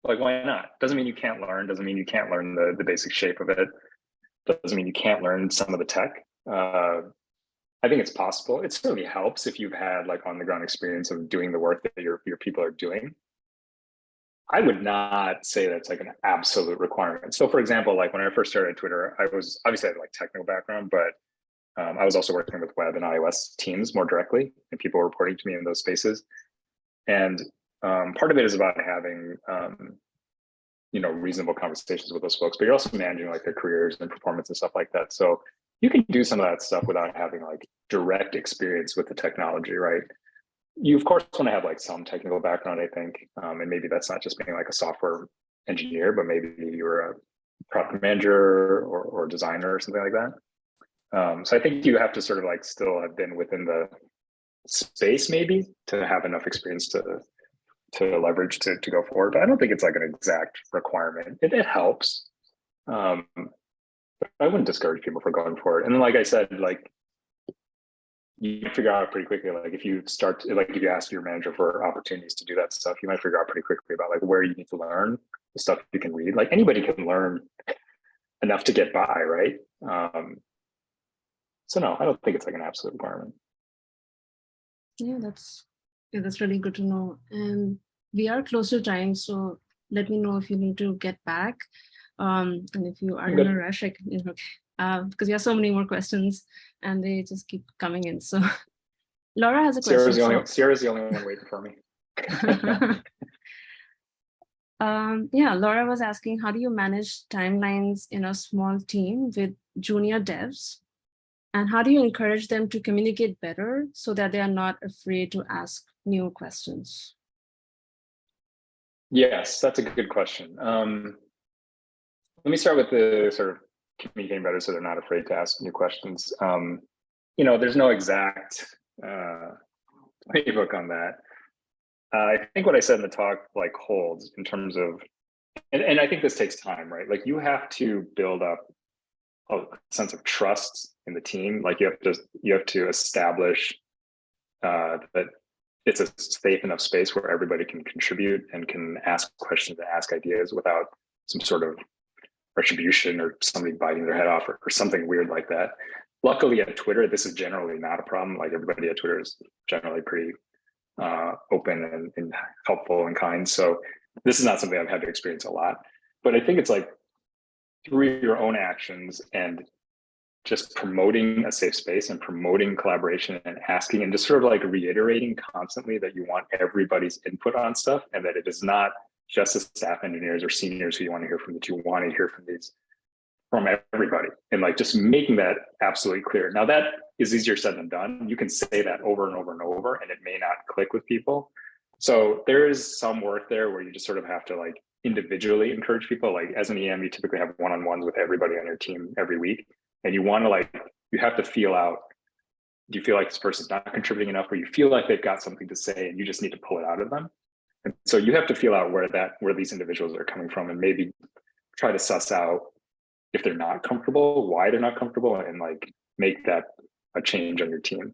Like, why not? Doesn't mean you can't learn. Doesn't mean you can't learn the basic shape of it. Doesn't mean you can't learn some of the tech. I think it's possible. It certainly helps if you've had like on the ground experience of doing the work that your people are doing. I would not say that's like an absolute requirement. So for example, like when I first started Twitter, I was obviously I had like technical background, but I was also working with web and iOS teams more directly and people reporting to me in those spaces. And part of it is about having, reasonable conversations with those folks, but you're also managing like their careers and performance and stuff like that. So you can do some of that stuff without having like direct experience with the technology, right? You of course want to have like some technical background, I think, and maybe that's not just being like a software engineer, but maybe you're a product manager or designer or something like that. So I think you have to sort of like still have been within the space maybe to have enough experience to leverage to go forward. But I don't think it's like an exact requirement. It helps. But I wouldn't discourage people from going for it. And then, like I said, like you figure out pretty quickly, like if you ask your manager for opportunities to do that stuff, you might figure out pretty quickly about like where you need to learn the stuff you can read. Like anybody can learn enough to get by, right? So no, I don't think it's like an absolute requirement. Yeah, that's really good to know. And we are close to time, so let me know if you need to get back. And if you are in a rush, because we have so many more questions and they just keep coming in. So Laura has a question. Sierra's the only one waiting for me. Yeah, Laura was asking, how do you manage timelines in a small team with junior devs? And how do you encourage them to communicate better so that they are not afraid to ask new questions? Yes, that's a good question. Let me start with the sort of communicating better so they're not afraid to ask new questions. There's no exact playbook on that. I think what I said in the talk like holds in terms of, and I think this takes time, right? Like you have to build up a sense of trust in the team. Like you have to establish that it's a safe enough space where everybody can contribute and can ask questions and ask ideas without some sort of retribution or somebody biting their head off or something weird like that. Luckily at Twitter, this is generally not a problem. Like everybody at Twitter is generally pretty open and helpful and kind. So this is not something I've had to experience a lot, but I think it's like through your own actions and just promoting a safe space and promoting collaboration and asking and just sort of like reiterating constantly that you want everybody's input on stuff and that it is not just the staff engineers or seniors who you want to hear from, that you want to hear from everybody, and like just making that absolutely clear. Now that is easier said than done. You can say that over and over and over and it may not click with people. So there is some work there where you just sort of have to like individually encourage people. Like as an EM, you typically have one-on-ones with everybody on your team every week. And you want to you have to feel out, do you feel like this person's not contributing enough, or you feel like they've got something to say and you just need to pull it out of them. And so you have to feel out where these individuals are coming from and maybe try to suss out if they're not comfortable, why they're not comfortable, and like make that a change on your team.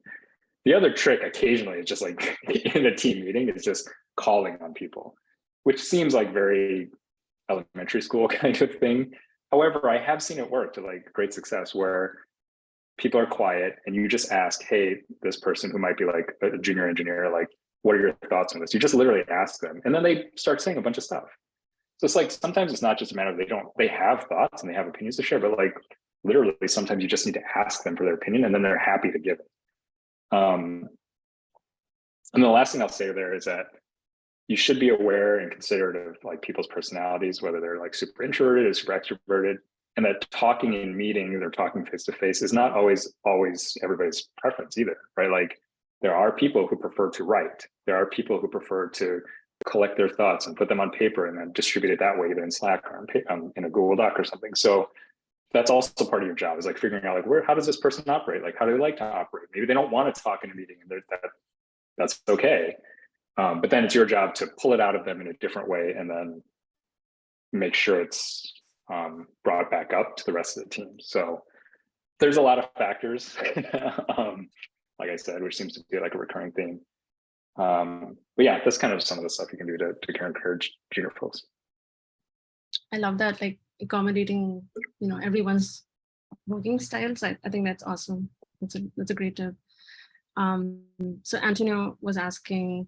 The other trick occasionally is just like in a team meeting is just calling on people, which seems like very elementary school kind of thing. However, I have seen it work to like great success where people are quiet and you just ask, hey, this person who might be like a junior engineer, like, what are your thoughts on this? You just literally ask them and then they start saying a bunch of stuff. So it's like, sometimes it's not just a matter of they have thoughts and they have opinions to share, but like literally sometimes you just need to ask them for their opinion and then they're happy to give it. And the last thing I'll say there is that you should be aware and considerate of like people's personalities, whether they're like super introverted or super extroverted, and that talking in meetings or talking face to face is not always everybody's preference either, right? Like there are people who prefer to write. There are people who prefer to collect their thoughts and put them on paper and then distribute it that way, either in Slack or in a Google Doc or something. So that's also part of your job, is like figuring out like how does this person operate? Like how do they like to operate? Maybe they don't want to talk in a meeting and that's okay. But then it's your job to pull it out of them in a different way and then make sure it's brought back up to the rest of the team. So there's a lot of factors, like I said, which seems to be like a recurring theme. But yeah, that's kind of some of the stuff you can do to encourage junior folks. I love that, like accommodating, everyone's working styles. I think that's awesome. That's a great tip. So Antonio was asking,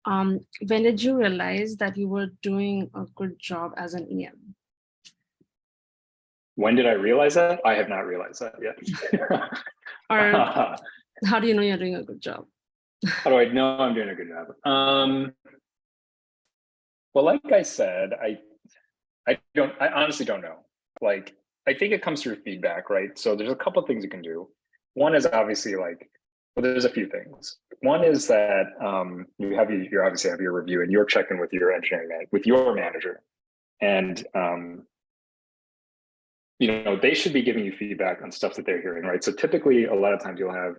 when did you realize that you were doing a good job as an EM? When did I realize that? I have not realized that yet. Or how do you know you're doing a good job? How do I know I'm doing a good job? Well, like I said, I honestly don't know. Like, I think it comes through feedback, right? So there's a couple of things you can do. One is obviously like, well, there's a few things. One is that you obviously have your review and you're checking with your with your manager, and they should be giving you feedback on stuff that they're hearing, right? So typically, a lot of times you'll have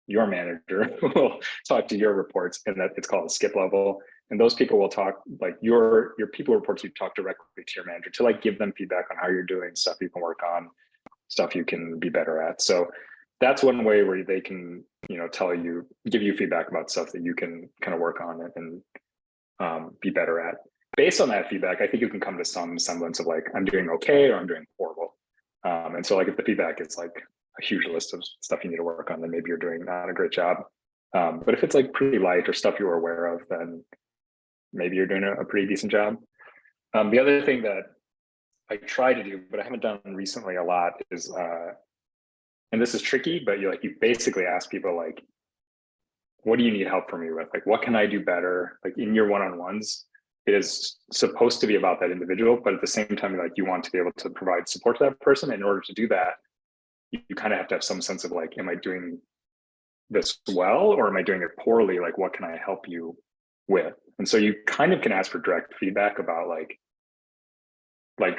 your manager who will talk to your reports, and that it's called a skip level. And those people will talk, like your people reports, you talk directly to your manager to like give them feedback on how you're doing, stuff you can work on, stuff you can be better at. So that's one way where they can, give you feedback about stuff that you can kind of work on and be better at. Based on that feedback, I think you can come to some semblance of like, I'm doing okay or I'm doing horrible. And so like if the feedback is like a huge list of stuff you need to work on, then maybe you're doing not a great job. But if it's like pretty light or stuff you're aware of, then maybe you're doing a pretty decent job. The other thing that I try to do, but I haven't done recently a lot is, and this is tricky, but you basically ask people like, what do you need help from me with? Like, what can I do better? Like in your one-on-ones, it is supposed to be about that individual, but at the same time, like you want to be able to provide support to that person. In order to do that, you kind of have to have some sense of like, am I doing this well or am I doing it poorly? Like, what can I help you with? And so you kind of can ask for direct feedback about like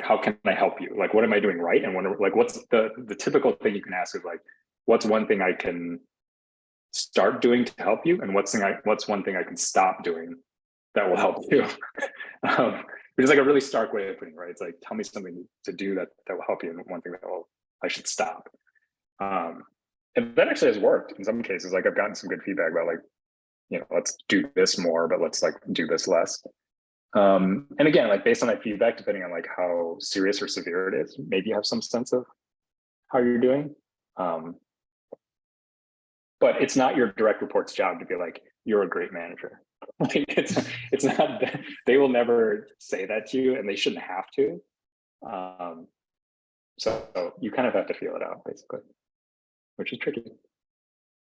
how can I help you? Like, what am I doing right? And what's the typical thing you can ask is like, what's one thing I can start doing to help you? And what's one thing I can stop doing that will help you? Which is like a really stark way of putting it, right? It's like, tell me something to do that will help you, and one thing that I should stop. And that actually has worked in some cases. Like I've gotten some good feedback about like, let's do this more, but let's like do this less. And again, like based on that feedback, depending on like how serious or severe it is, maybe you have some sense of how you're doing. But it's not your direct report's job to be like, you're a great manager. Like it's not, they will never say that to you, and they shouldn't have to. So you kind of have to feel it out basically, which is tricky.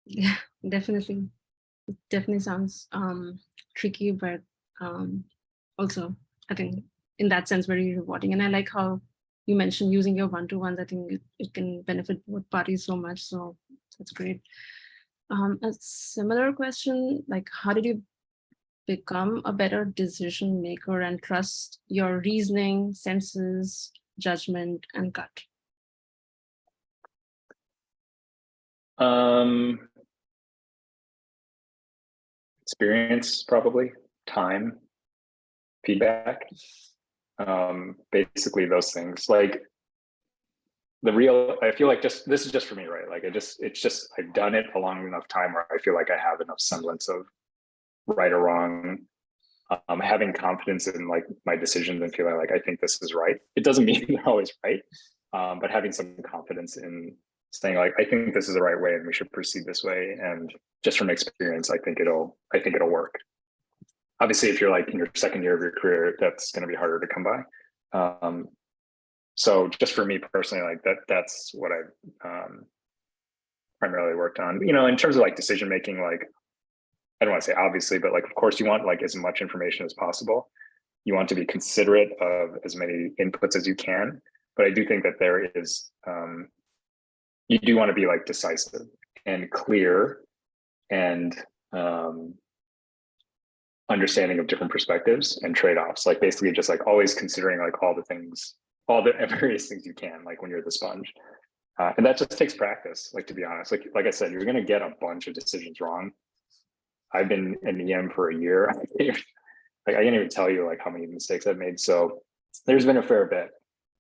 Yeah, definitely. It definitely sounds tricky, but also I think in that sense very rewarding. And I like how you mentioned using your one-to-ones. I think it can benefit both parties so much. So that's great. A similar question, like how did you become a better decision maker and trust your reasoning, senses, judgment, and gut? Experience, probably, time, feedback, basically those things. Like I feel like this is just for me, right? Like I've done it a long enough time where I feel like I have enough semblance of right or wrong, having confidence in like my decisions and feeling like I think this is right. It doesn't mean they're always right, but having some confidence in saying like, I think this is the right way and we should proceed this way. And just from experience, I think it'll work. Obviously, if you're like in your second year of your career, that's going to be harder to come by. So just for me personally, like that's what I primarily worked on. In terms of like decision making, like I don't want to say obviously, but like of course you want like as much information as possible. You want to be considerate of as many inputs as you can. But I do think that there is you do want to be like decisive and clear and understanding of different perspectives and trade-offs. Like basically just like always considering like all the various things you can, like when you're the sponge. And that just takes practice, like to be honest. Like I said, you're going to get a bunch of decisions wrong. I've been an EM for a year. Like I can't even tell you like how many mistakes I've made. So there's been a fair bit.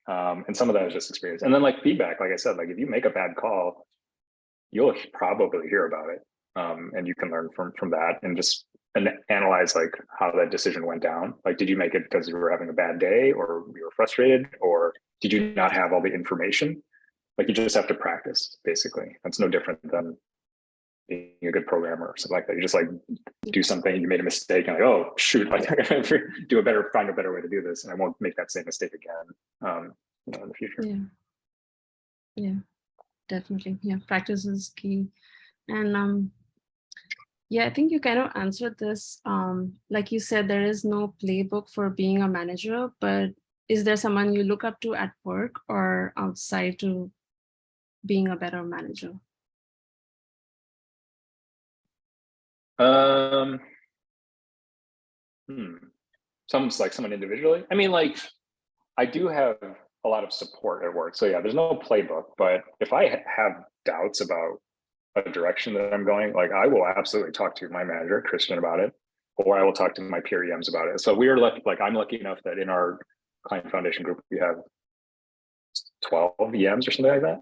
And some of that is just experience. And then like feedback, like I said, like if you make a bad call, you'll probably hear about it. And you can learn from that and just analyze like how that decision went down. Like, did you make it because you were having a bad day or you were frustrated, or did you not have all the information? Like you just have to practice, basically. That's no different than being a good programmer or something like that. You just like do something, you made a mistake, and like, oh shoot, like I gotta find a better way to do this, and I won't make that same mistake again. In the future. Yeah, definitely. Yeah, practice is key. And yeah, I think you kind of answered this. Like you said, there is no playbook for being a manager, but is there someone you look up to at work or outside to being a better manager? Someone individually. I mean, like I do have a lot of support at work. So yeah, there's no playbook, but if I have doubts about a direction that I'm going, like I will absolutely talk to my manager, Christian, about it, or I will talk to my peer EMs about it. So we are lucky, like I'm lucky enough that in our client foundation group, we have 12 EMs or something like that.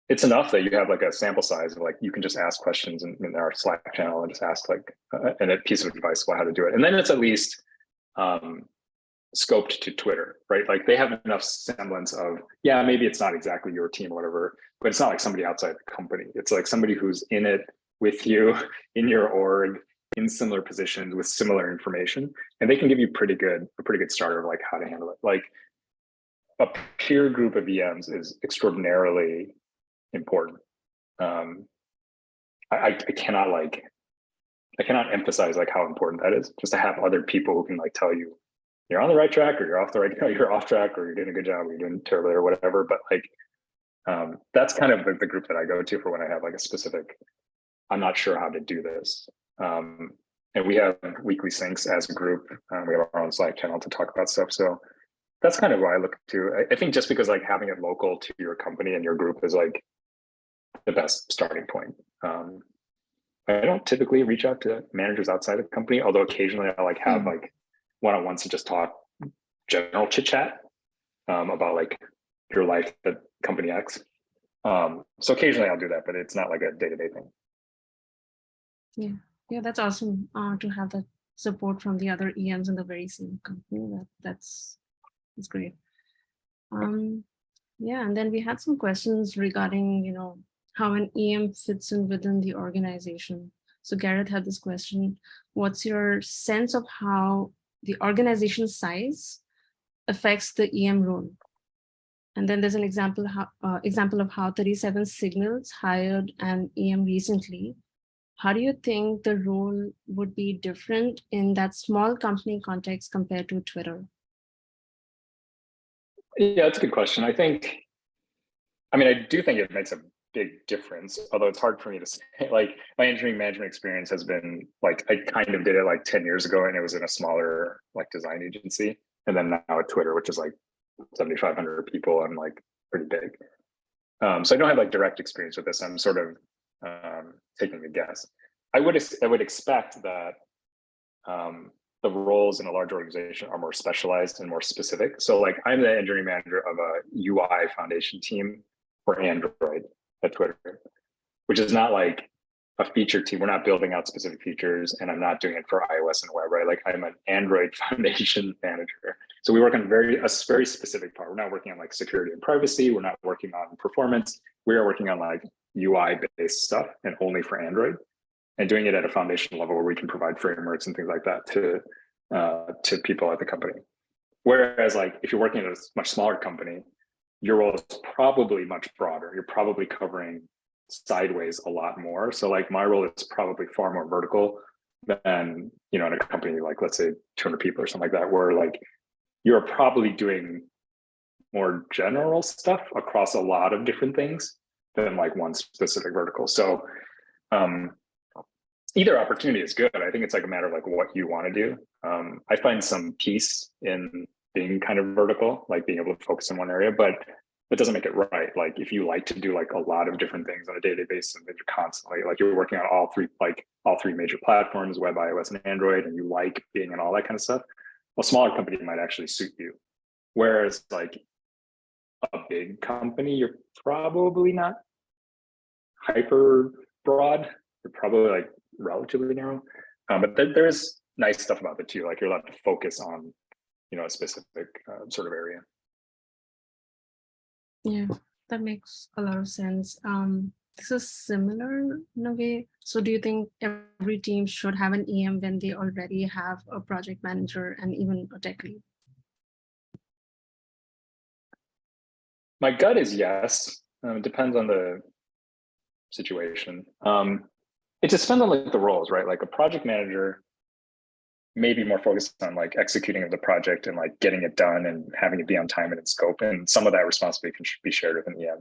It's enough that you have like a sample size of like, you can just ask questions in our Slack channel and just ask like a piece of advice about how to do it. And then it's at least scoped to Twitter, right? Like they have enough semblance of, yeah, maybe it's not exactly your team or whatever, but it's not like somebody outside the company. It's like somebody who's in it with you, in your org, in similar positions with similar information, and they can give you a pretty good starter of like how to handle it. Like a peer group of EMs is extraordinarily important. I cannot emphasize like how important that is, just to have other people who can like tell you you're on the right track or you're off the right, you're off track or you're doing a good job or you're doing terribly or whatever. But like that's kind of the group that I go to for when I have like a specific, I'm not sure how to do this. And we have weekly syncs as a group. We have our own Slack channel to talk about stuff. So that's kind of what I look to. I think just because like having it local to your company and your group is like the best starting point. I don't typically reach out to managers outside of the company, although occasionally I like have like one-on-ones to just talk general chit chat about like your life at company X. So occasionally I'll do that, but it's not like a day-to-day thing. Yeah, that's awesome to have that support from the other EMs in the very same company. That's great. Yeah, and then we had some questions regarding, how an EM fits in within the organization. So Gareth had this question: what's your sense of how the organization size affects the EM role? And then there's an example of how 37 Signals hired an EM recently. How do you think the role would be different in that small company context compared to Twitter? Yeah, that's a good question. I do think it makes a big difference, although it's hard for me to say. Like my engineering management experience has been like, I kind of did it like 10 years ago and it was in a smaller like design agency. And then now at Twitter, which is like 7,500 people and like pretty big. So I don't have like direct experience with this. I'm sort of taking a guess. I would expect that the roles in a large organization are more specialized and more specific. So like I'm the engineering manager of a UI foundation team for Android at Twitter, which is not like a feature team. We're not building out specific features, and I'm not doing it for iOS and web, right? Like I'm an Android foundation manager. So we work on a very specific part. We're not working on like security and privacy. We're not working on performance. We are working on like UI based stuff and only for Android, and doing it at a foundation level where we can provide frameworks and things like that to people at the company. Whereas like if you're working at a much smaller company, your role is probably much broader. You're probably covering sideways a lot more. So like my role is probably far more vertical than, in a company like, let's say 200 people or something like that, where like you're probably doing more general stuff across a lot of different things than like one specific vertical. So either opportunity is good. I think it's like a matter of like what you want to do. I find some peace in being kind of vertical, like being able to focus in one area, but that doesn't make it right. Like if you like to do like a lot of different things on a day-to-day basis, and you're constantly like you're working on all three major platforms, web, iOS, and Android, and you like being in all that kind of stuff, a smaller company might actually suit you. Whereas like a big company, you're probably not hyper broad. You're probably like relatively narrow. But there's nice stuff about it too. Like you're allowed to focus on, a specific sort of area. Yeah, that makes a lot of sense. This is similar in a way. So do you think every team should have an EM when they already have a project manager and even a tech lead? My gut is yes. It depends on the situation. It just depends on like the roles, right? Like a project manager may be more focused on like executing of the project and like getting it done and having it be on time and in scope. And some of that responsibility can be shared with an EM.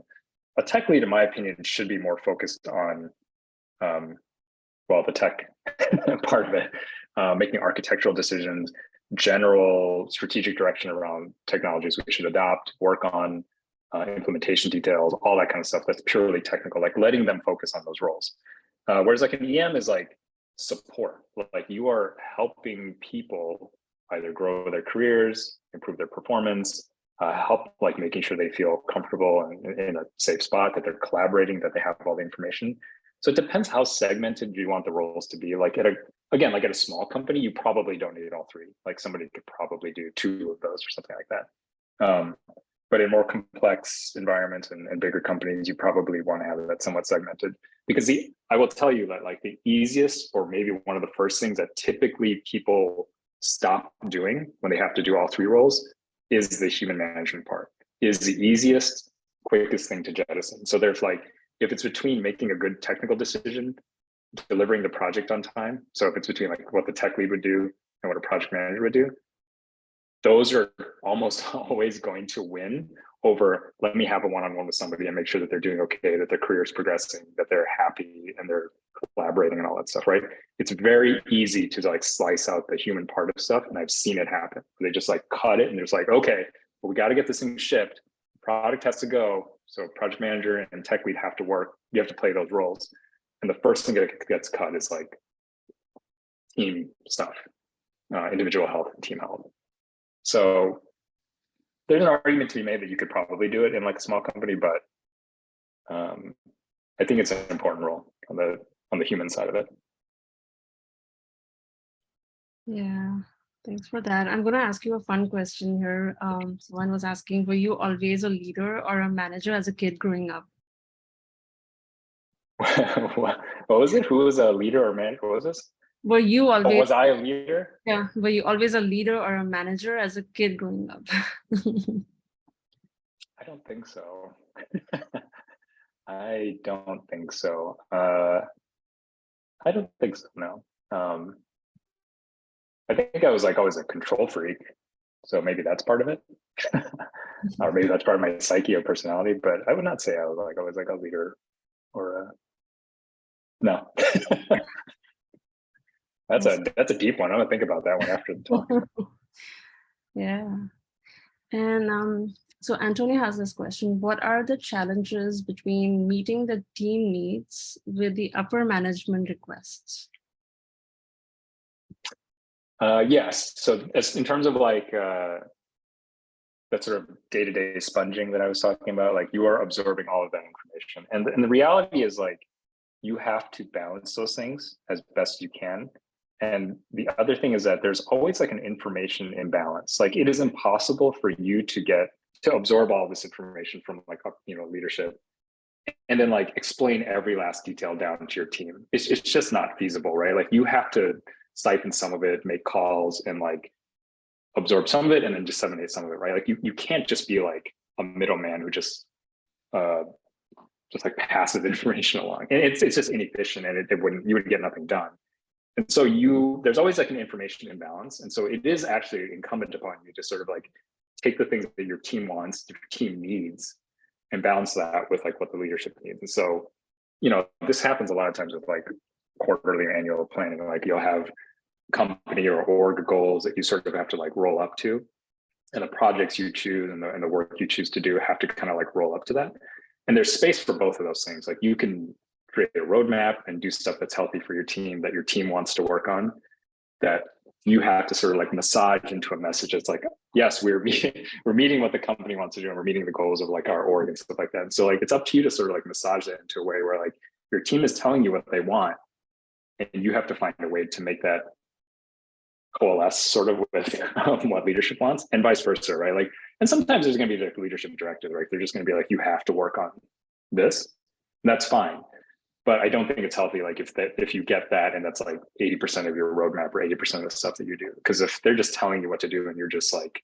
A tech lead, in my opinion, should be more focused on, the tech part of it, making architectural decisions, general strategic direction around technologies we should adopt, work on, implementation details, all that kind of stuff. That's purely technical, like letting them focus on those roles. Whereas like an EM is like support, like you are helping people either grow their careers, improve their performance, help like making sure they feel comfortable and in a safe spot, that they're collaborating, that they have all the information. So it depends how segmented you want the roles to be. Like at a small company, you probably don't need all three. Like somebody could probably do two of those or something like that. But in more complex environments and bigger companies, you probably want to have that somewhat segmented. Because I will tell you that like the easiest, or maybe one of the first things that typically people stop doing when they have to do all three roles is the human management part. Is the easiest, quickest thing to jettison. So there's like, if it's between making a good technical decision, delivering the project on time. So if it's between like what the tech lead would do and what a project manager would do, those are almost always going to win over let me have a one-on-one with somebody and make sure that they're doing okay, that their career is progressing, that they're happy and they're collaborating and all that stuff, right? It's very easy to like slice out the human part of stuff. And I've seen it happen. They just like cut it and there's like, okay, well, we got to get this thing shipped. The product has to go. So project manager and tech lead have to work. You have to play those roles. And the first thing that gets cut is like team stuff, individual health and team health. So there's an argument to be made that you could probably do it in like a small company, but I think it's an important role on the human side of it. Yeah, thanks for that. I'm going to ask you a fun question here. Someone was asking, were you always a leader or a manager as a kid growing up? What was it? Who was a leader or manager? What was this? Were you always? Was I a leader? Yeah. Were you always a leader or a manager as a kid growing up? I don't think so. I don't think so. I don't think so. No. I think I was like always a control freak. So maybe that's part of it. Or maybe that's part of my psyche or personality, but I would not say I was like always like a leader or no. That's a deep one. I'm gonna think about that one after the talk. Yeah. And so Antonio has this question: what are the challenges between meeting the team needs with the upper management requests? Yes. So as in terms of like that sort of day-to-day sponging that I was talking about, like you are absorbing all of that information. And the reality is like you have to balance those things as best you can. And the other thing is that there's always like an information imbalance. Like it is impossible for you to absorb all this information from like leadership and then like explain every last detail down to your team. It's just not feasible, right? Like you have to siphon some of it, make calls, and like absorb some of it and then disseminate some of it, right? Like you can't just be like a middleman who just like passes information along. And it's just inefficient and you would get nothing done. And so there's always like an information imbalance. And so it is actually incumbent upon you to sort of like take the things that your team wants, your team needs, and balance that with like what the leadership needs. And so, this happens a lot of times with like quarterly or annual planning. Like you'll have company or org goals that you sort of have to like roll up to. and the projects you choose and the work you choose to do have to kind of like roll up to that. And there's space for both of those things. Like you can create a roadmap and do stuff that's healthy for your team that your team wants to work on, that you have to sort of like massage into a message that's like, yes, we're meeting what the company wants to do, and we're meeting the goals of like our org and stuff like that. And so like it's up to you to sort of like massage it into a way where like your team is telling you what they want, and you have to find a way to make that coalesce sort of with what leadership wants, and vice versa, right? Like, and sometimes there's going to be like leadership directives, right? They're just going to be like, you have to work on this. And that's fine. But I don't think it's healthy, like if you get that and that's like 80% of your roadmap or 80% of the stuff that you do. Because if they're just telling you what to do and you're just like,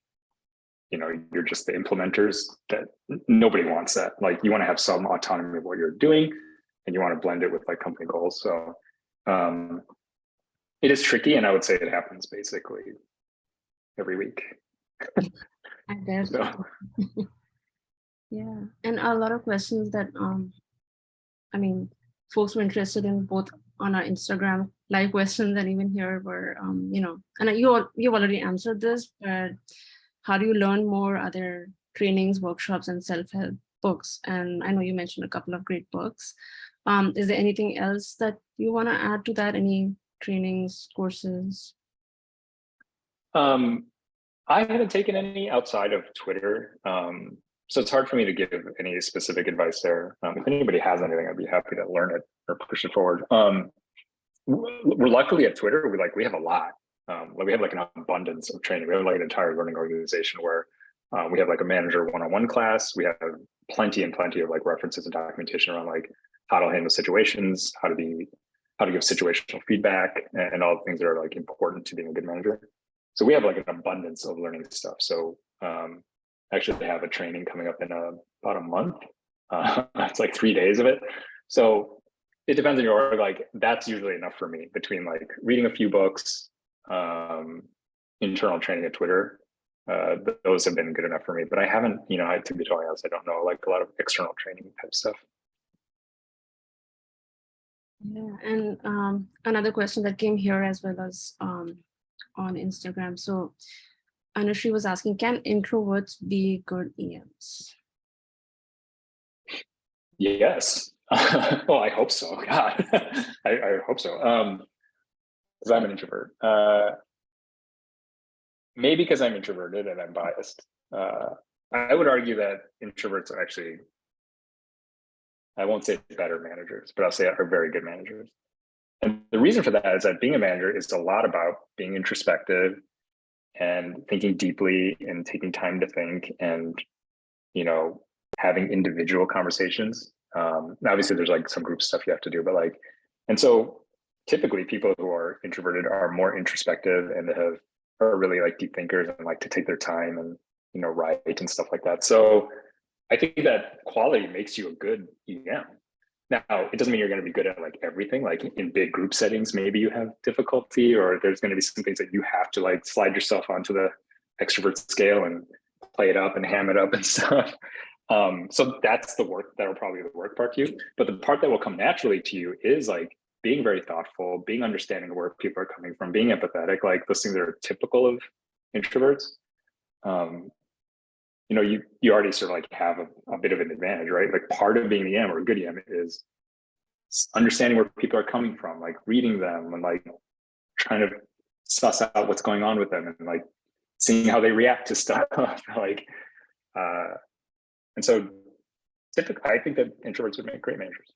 you're just the implementers, that nobody wants that. Like you want to have some autonomy of what you're doing, and you want to blend it with like company goals. So it is tricky, and I would say it happens basically every week. I guess. So. Yeah, and a lot of questions that folks were interested in both on our Instagram live questions and even here were, and you've already answered this, but how do you learn more? Are there trainings, workshops, and self-help books? And I know you mentioned a couple of great books. Is there anything else that you want to add to that? Any trainings, courses? I haven't taken any outside of Twitter. So it's hard for me to give any specific advice there. If anybody has anything, I'd be happy to learn it or push it forward. We're luckily at Twitter, we have a lot. We have like an abundance of training. We have like an entire learning organization where we have like a manager one-on-one class. We have plenty and plenty of like references and documentation around like how to handle situations, how to give situational feedback, and all the things that are like important to being a good manager. So we have like an abundance of learning stuff. So actually they have a training coming up in about a month. It's like 3 days of it. So it depends on your org. Like that's usually enough for me, between like reading a few books, internal training at Twitter. Those have been good enough for me, but I haven't, to be totally honest, I don't know like a lot of external training type stuff. Yeah, and another question that came here as well as on Instagram. So Anushree was asking, can introverts be good EMs? Yes. Well, I hope so. God, I hope so. Because I'm an introvert. Maybe because I'm introverted and I'm biased. I would argue that introverts are actually, I won't say better managers, but I'll say are very good managers. And the reason for that is that being a manager is a lot about being introspective and thinking deeply and taking time to think and, having individual conversations. Obviously there's like some group stuff you have to do, but and so typically people who are introverted are more introspective and are really like deep thinkers and like to take their time and, write and stuff like that. So I think that quality makes you a good EM. Now, it doesn't mean you're going to be good at like everything. Like in big group settings, maybe you have difficulty, or there's going to be some things that you have to like slide yourself onto the extrovert scale and play it up and ham it up and stuff. So that's the work that'll probably be the work part to you. But the part that will come naturally to you is like being very thoughtful, being understanding where people are coming from, being empathetic, like those things that are typical of introverts. You already sort of like have a bit of an advantage, right? Like part of being the EM or a good EM is understanding where people are coming from, like reading them and like trying to suss out what's going on with them and like seeing how they react to stuff. And so typically I think that introverts would make great managers.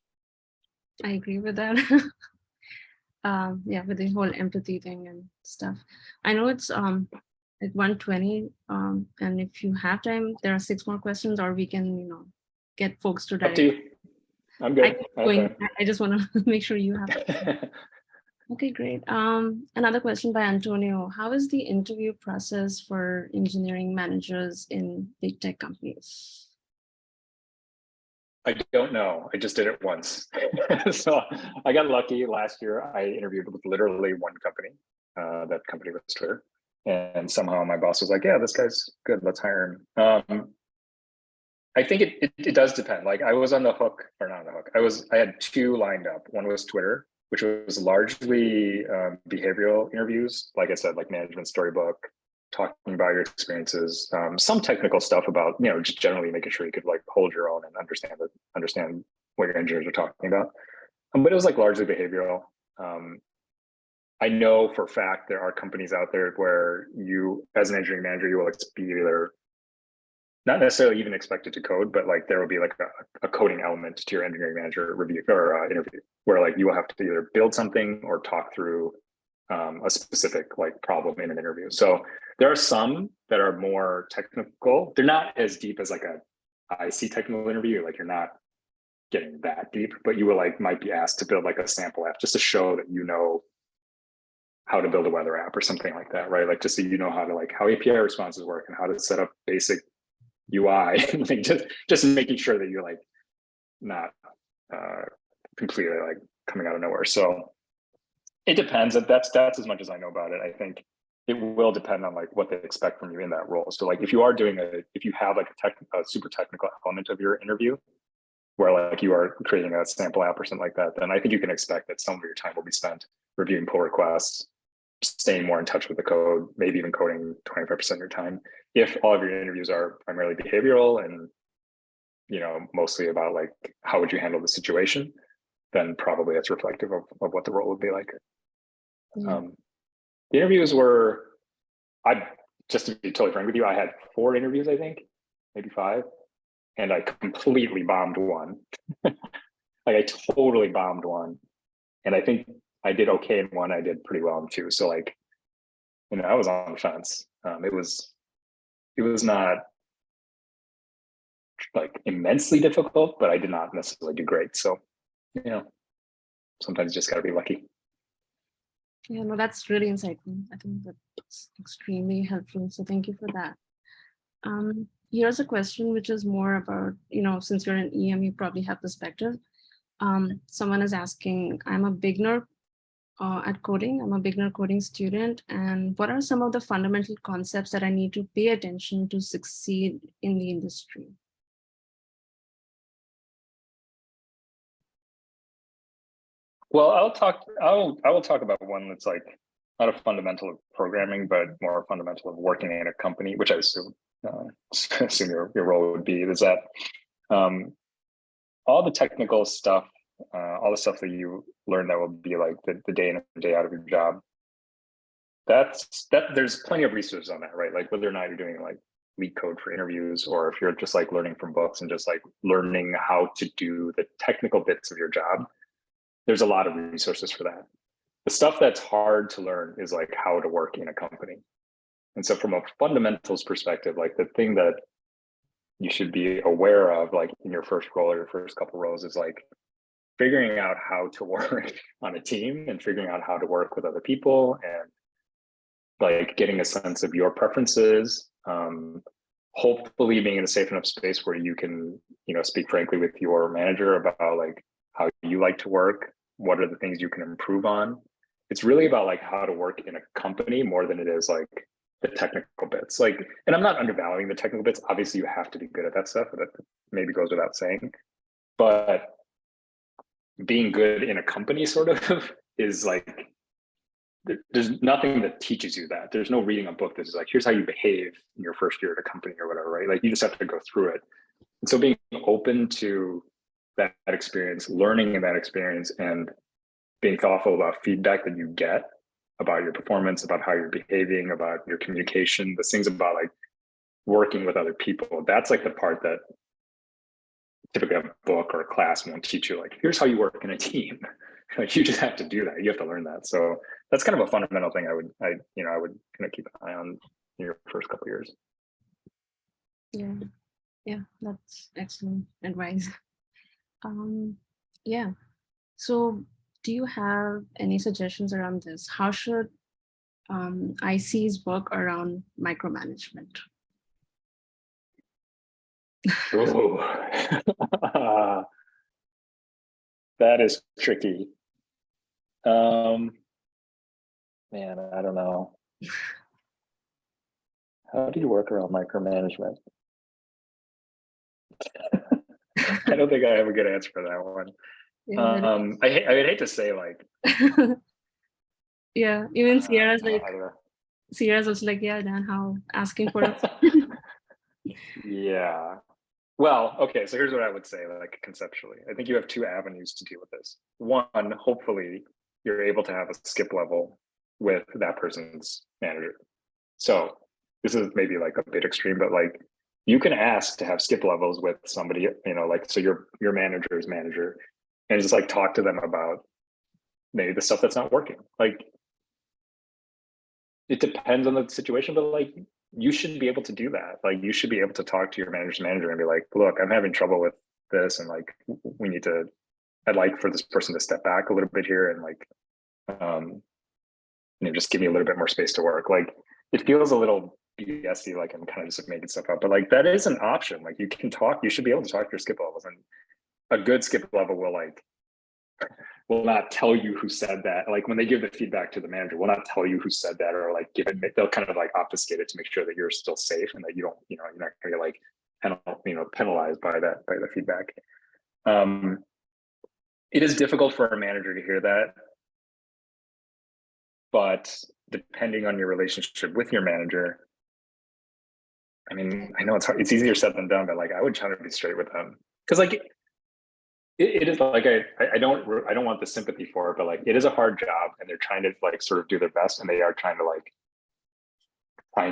I agree with that. With the whole empathy thing and stuff. I know it's like 1:20, and if you have time, there are 6 more questions, or we can, get folks to Up to you. I'm good. I just want to make sure you have. Okay, great. Another question by Antonio. How is the interview process for engineering managers in big tech companies? I don't know. I just did it once. So I got lucky last year. I interviewed with literally one company. That company was Twitter. And somehow my boss was like, yeah, this guy's good. Let's hire him. I think it does depend. Like I was on the hook, or not on the hook. I had 2 lined up. One was Twitter, which was largely behavioral interviews. Like I said, like management storybook, talking about your experiences, some technical stuff about, just generally making sure you could like hold your own and understand what your engineers are talking about. But it was like largely behavioral. I know for a fact there are companies out there where you, as an engineering manager, you will be either not necessarily even expected to code, but like there will be like a coding element to your engineering manager review or interview, where like you will have to either build something or talk through a specific like problem in an interview. So there are some that are more technical. They're not as deep as like a IC technical interview. Like you're not getting that deep, but you will like might be asked to build like a sample app just to show that you know how to build a weather app or something like that, right? Like just so you know how to like how API responses work and how to set up basic UI, like just making sure that you're like not completely like coming out of nowhere. So it depends. That's as much as I know about it. I think it will depend on like what they expect from you in that role. So like if you are doing if you have like a super technical element of your interview, where like you are creating a sample app or something like that, then I think you can expect that some of your time will be spent reviewing pull requests, staying more in touch with the code, maybe even coding 25% of your time. If all of your interviews are primarily behavioral and mostly about like how would you handle the situation, then probably that's reflective of what the role would be like. Yeah. The interviews were, just to be totally frank with you, I had 4 interviews, I think, maybe 5, and I completely bombed one. Like I totally bombed one, and I think I did okay in one. I did pretty well in 2. So like, I was on the fence. It was not like immensely difficult, but I did not necessarily do great. So, sometimes you just got to be lucky. Yeah, no, that's really insightful. I think that's extremely helpful. So thank you for that. Here's a question which is more about, since you're an EM, you probably have perspective. Someone is asking, I'm a beginner at coding. I'm a beginner coding student. And what are some of the fundamental concepts that I need to pay attention to succeed in the industry? Well, I will talk about one that's like not a fundamental of programming, but more a fundamental of working in a company, which I assume your role would be, is that all the technical stuff, all the stuff that you learn that will be like the day in and day out of your job, there's plenty of resources on that, right? Like whether or not you're doing like leak code for interviews, or if you're just like learning from books and just like learning how to do the technical bits of your job, there's a lot of resources for that. The stuff that's hard to learn is like how to work in a company. And so from a fundamentals perspective, like the thing that you should be aware of, like in your first role or your first couple roles, is like figuring out how to work on a team and figuring out how to work with other people and like getting a sense of your preferences. Hopefully being in a safe enough space where you can, speak frankly with your manager about like how you like to work, what are the things you can improve on. It's really about like how to work in a company more than it is like the technical bits. Like, and I'm not undervaluing the technical bits. Obviously you have to be good at that stuff, but that maybe goes without saying. But being good in a company sort of is like, there's nothing that teaches you that. There's no reading a book that's like, here's how you behave in your first year at a company or whatever, right? Like you just have to go through it. And so being open to that experience, learning in that experience, and being thoughtful about feedback that you get about your performance, about how you're behaving, about your communication, the things about like working with other people. That's like the part that typically a book or a class won't teach you. Like, here's how you work in a team. Like you just have to do that. You have to learn that. So that's kind of a fundamental thing I would kind of keep an eye on in your first couple of years. Yeah, that's excellent advice. Yeah. So do you have any suggestions around this? How should ICs work around micromanagement? Oh, that is tricky. Man, I don't know. How do you work around micromanagement? I don't think I have a good answer for that one. Yeah, I would hate to say like, yeah, even Sierra's like, Sierra's also like, yeah, Dan, how asking for it. Yeah. Well, okay, so here's what I would say, like conceptually. I think you have two avenues to deal with this. One, hopefully you're able to have a skip level with that person's manager. So this is maybe like a bit extreme, but like you can ask to have skip levels with somebody, like so your manager's manager, and just like talk to them about maybe the stuff that's not working. Like it depends on the situation, but like you should be able to do that. Like you should be able to talk to your manager's manager and be like, look, I'm having trouble with this, and like we need to. I'd like for this person to step back a little bit here and like, just give me a little bit more space to work. Like it feels a little BSy, like I'm kind of just making stuff up, but like that is an option. Like you can talk. You should be able to talk to your skip levels, and a good skip level will not tell you who said that. Like when they give the feedback to the manager, will not tell you who said that, or like give it. They'll kind of like obfuscate it to make sure that you're still safe and that you don't, you're not going to get like penalized by the feedback. It is difficult for a manager to hear that, but depending on your relationship with your manager, I mean, I know it's hard. It's easier said than done, but like I would try to be straight with them because like it is like I don't want the sympathy for it, but like it is a hard job, and they're trying to like sort of do their best, and they are trying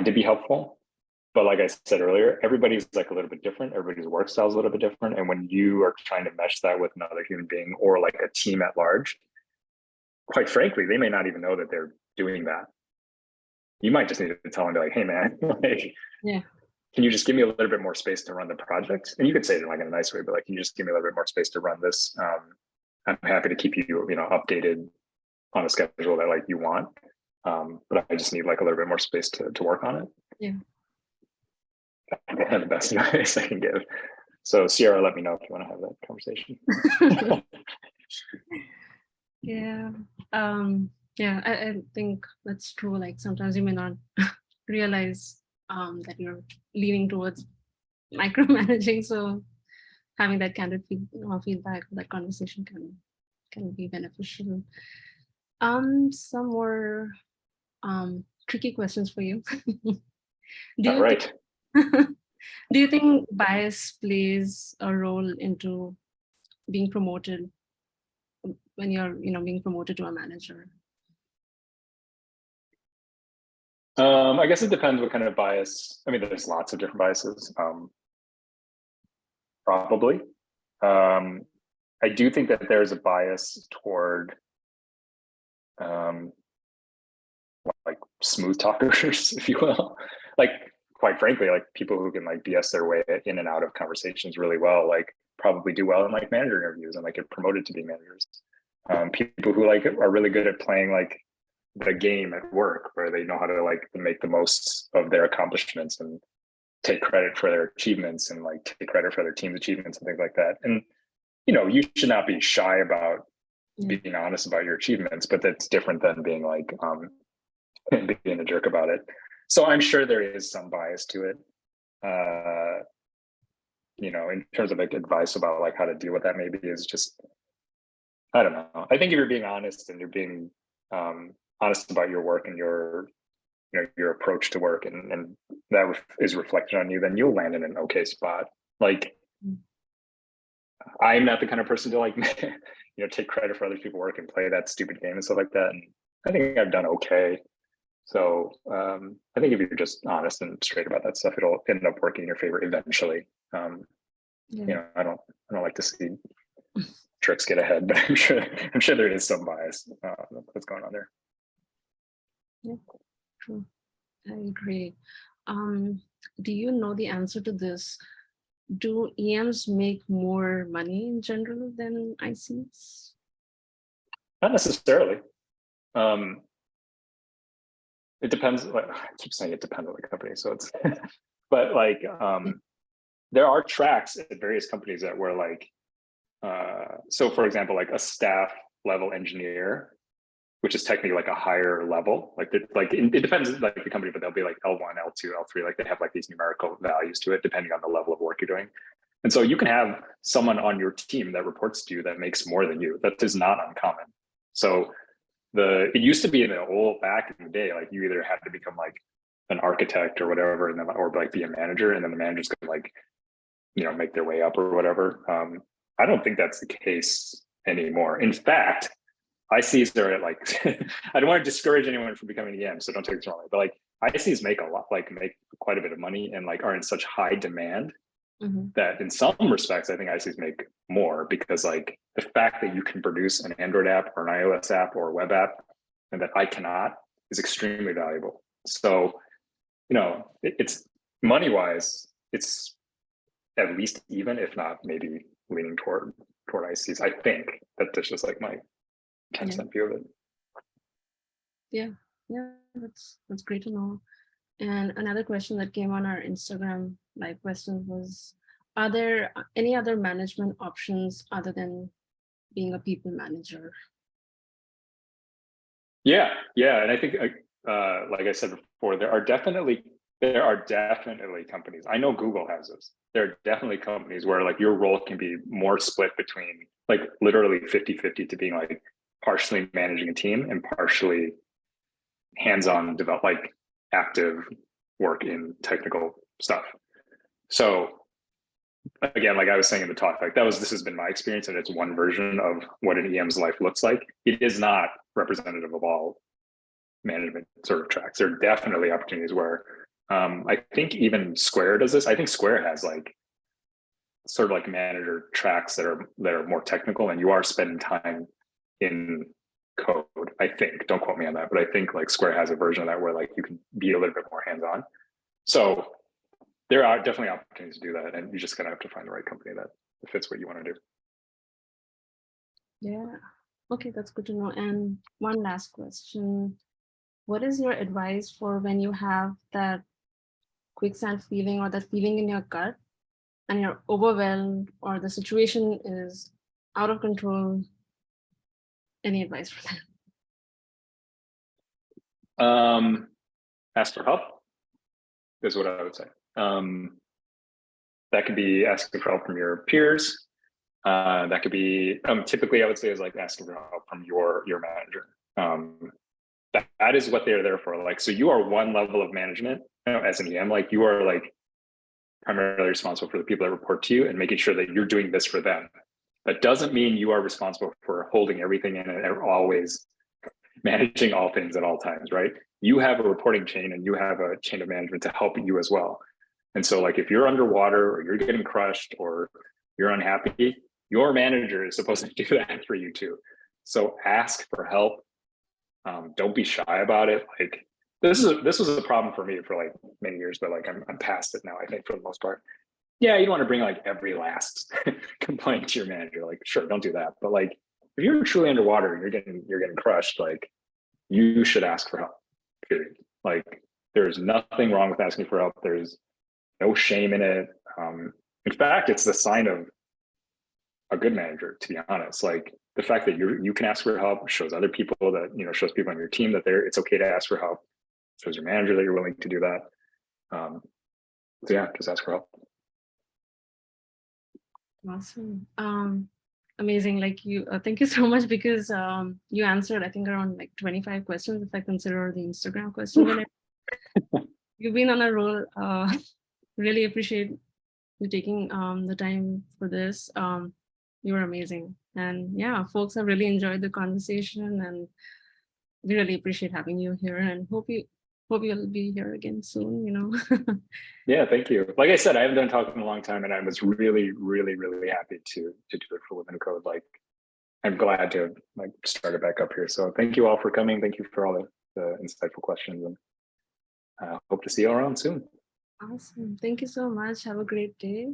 to be helpful. But like I said earlier, everybody's like a little bit different. Everybody's work style is a little bit different, and when you are trying to mesh that with another human being or like a team at large, quite frankly, they may not even know that they're doing that. You might just need to tell them, like, hey man, like, Yeah. can you just give me a little bit more space to run the project? And you could say it like in a nice way, but like, can you just give me a little bit more space to run this? I'm happy to keep you, updated on a schedule that like you want. But I just need like a little bit more space to work on it. Yeah. And the best advice I can give. So Sierra, let me know if you want to have that conversation. Yeah. Yeah, I think that's true. Like sometimes you may not realize that you're leaning towards micromanaging. So having that candid feedback, that conversation can be beneficial. Some more tricky questions for you. All right. Do you think bias plays a role into being promoted when you're being promoted to a manager? I guess it depends what kind of bias. I mean, there's lots of different biases. Probably. I do think that there's a bias toward like smooth talkers, if you will. Like, quite frankly, like people who can like BS their way in and out of conversations really well, like probably do well in like manager interviews and like get promoted to be managers. People who like are really good at playing like the game at work, where they know how to like make the most of their accomplishments and take credit for their achievements and like take credit for their team's achievements and things like that. And you should not be shy about being honest about your achievements, but that's different than being like being a jerk about it. So I'm sure there is some bias to it. In terms of like advice about like how to deal with that, maybe is just, I don't know. I think if you're being honest and you're being honest about your work and your approach to work, and that is reflected on you, then you'll land in an okay spot. Like, I'm not the kind of person to like, take credit for other people's work and play that stupid game and stuff like that. And I think I've done okay. So I think if you're just honest and straight about that stuff, it'll end up working in your favor eventually. I don't like to see tricks get ahead, but I'm sure there is some bias that's going on there. Yeah, true. I agree. Do you know the answer to this? Do EMs make more money in general than ICs? Not necessarily. It depends. I keep saying it depends on the company, so it's, but like, there are tracks at various companies that were like, so for example, like a staff level engineer, which is technically like a higher level, like it depends like the company, but they'll be like L1, L2, L3, like they have like these numerical values to it depending on the level of work you're doing. And so you can have someone on your team that reports to you that makes more than you. That is not uncommon. So it used to be in the old back in the day, like you either had to become like an architect or whatever, and then or like be a manager, and then the managers could like, you know, make their way up or whatever. I don't think that's the case anymore. In fact, ICs are at like I don't want to discourage anyone from becoming EM, so don't take this wrongly, but like ICs make a lot, like make quite a bit of money and like are in such high demand that in some respects, I think ICs make more, because like the fact that you can produce an Android app or an iOS app or a web app and that I cannot is extremely valuable. So, you know, it's money wise, it's at least even, if not maybe leaning toward ICs. I think that's just like my 10% view of it. Yeah, that's great to know. And another question that came on our Instagram live question was, are there any other management options other than being a people manager? Yeah, and I think like I said before, there are definitely companies. I know Google has this. There are definitely companies where like your role can be more split between like literally 50-50 to being like partially managing a team and partially hands-on like active work in technical stuff. So again, like I was saying in the talk, like this has been my experience, and it's one version of what an EM's life looks like. It is not representative of all management sort of tracks. There are definitely opportunities where I think even Square does this. I think Square has like sort of like manager tracks that are more technical, and you are spending time in code. I think, don't quote me on that, but I think like Square has a version of that where like you can be a little bit more hands-on. So there are definitely opportunities to do that, and you just kind of have to find the right company that fits what you want to do. Yeah. Okay, that's good to know. And one last question. What is your advice for when you have that quicksand feeling or that feeling in your gut and you're overwhelmed or the situation is out of control? Any advice for that? Ask for help is what I would say. That could be asking for help from your peers. That could be typically I would say is like asking for help from your manager. That is what they're there for. Like, so you are one level of management, you know, as an EM. Like you are like primarily responsible for the people that report to you and making sure that you're doing this for them. That doesn't mean you are responsible for holding everything in and always managing all things at all times, right? You have a reporting chain and you have a chain of management to help you as well. And so like if you're underwater or you're getting crushed or you're unhappy, your manager is supposed to do that for you too. So ask for help. Don't be shy about it. Like this was a problem for me for like many years, but like I'm past it now, I think, for the most part. Yeah, you don't want to bring like every last complaint to your manager. Like, sure, don't do that. But like if you're truly underwater and you're getting crushed, like you should ask for help. Period. Like there's nothing wrong with asking for help. There's no shame in it. In fact, it's the sign of a good manager, to be honest. Like the fact that you can ask for help shows other people that, you know, shows people on your team that it's okay to ask for help. Shows your manager that you're willing to do that. So yeah, just ask for help. Awesome. Amazing. Like you, thank you so much, because you answered, I think, around like 25 questions if I consider the Instagram question. You've been on a roll. Really appreciate you taking the time for this. You were amazing. And yeah, folks have really enjoyed the conversation, and we really appreciate having you here, and hope you'll be here again soon, you know. Yeah, thank you. Like I said, I haven't done talking in a long time, and I was really, really, really happy to do it for Women Code. Like I'm glad to have like started back up here. So thank you all for coming. Thank you for all the insightful questions, and hope to see you around soon. Awesome. Thank you so much. Have a great day.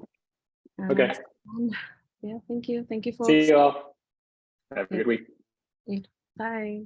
Okay. Yeah, thank you. Thank you, folks. See you all. Have a good week. Bye.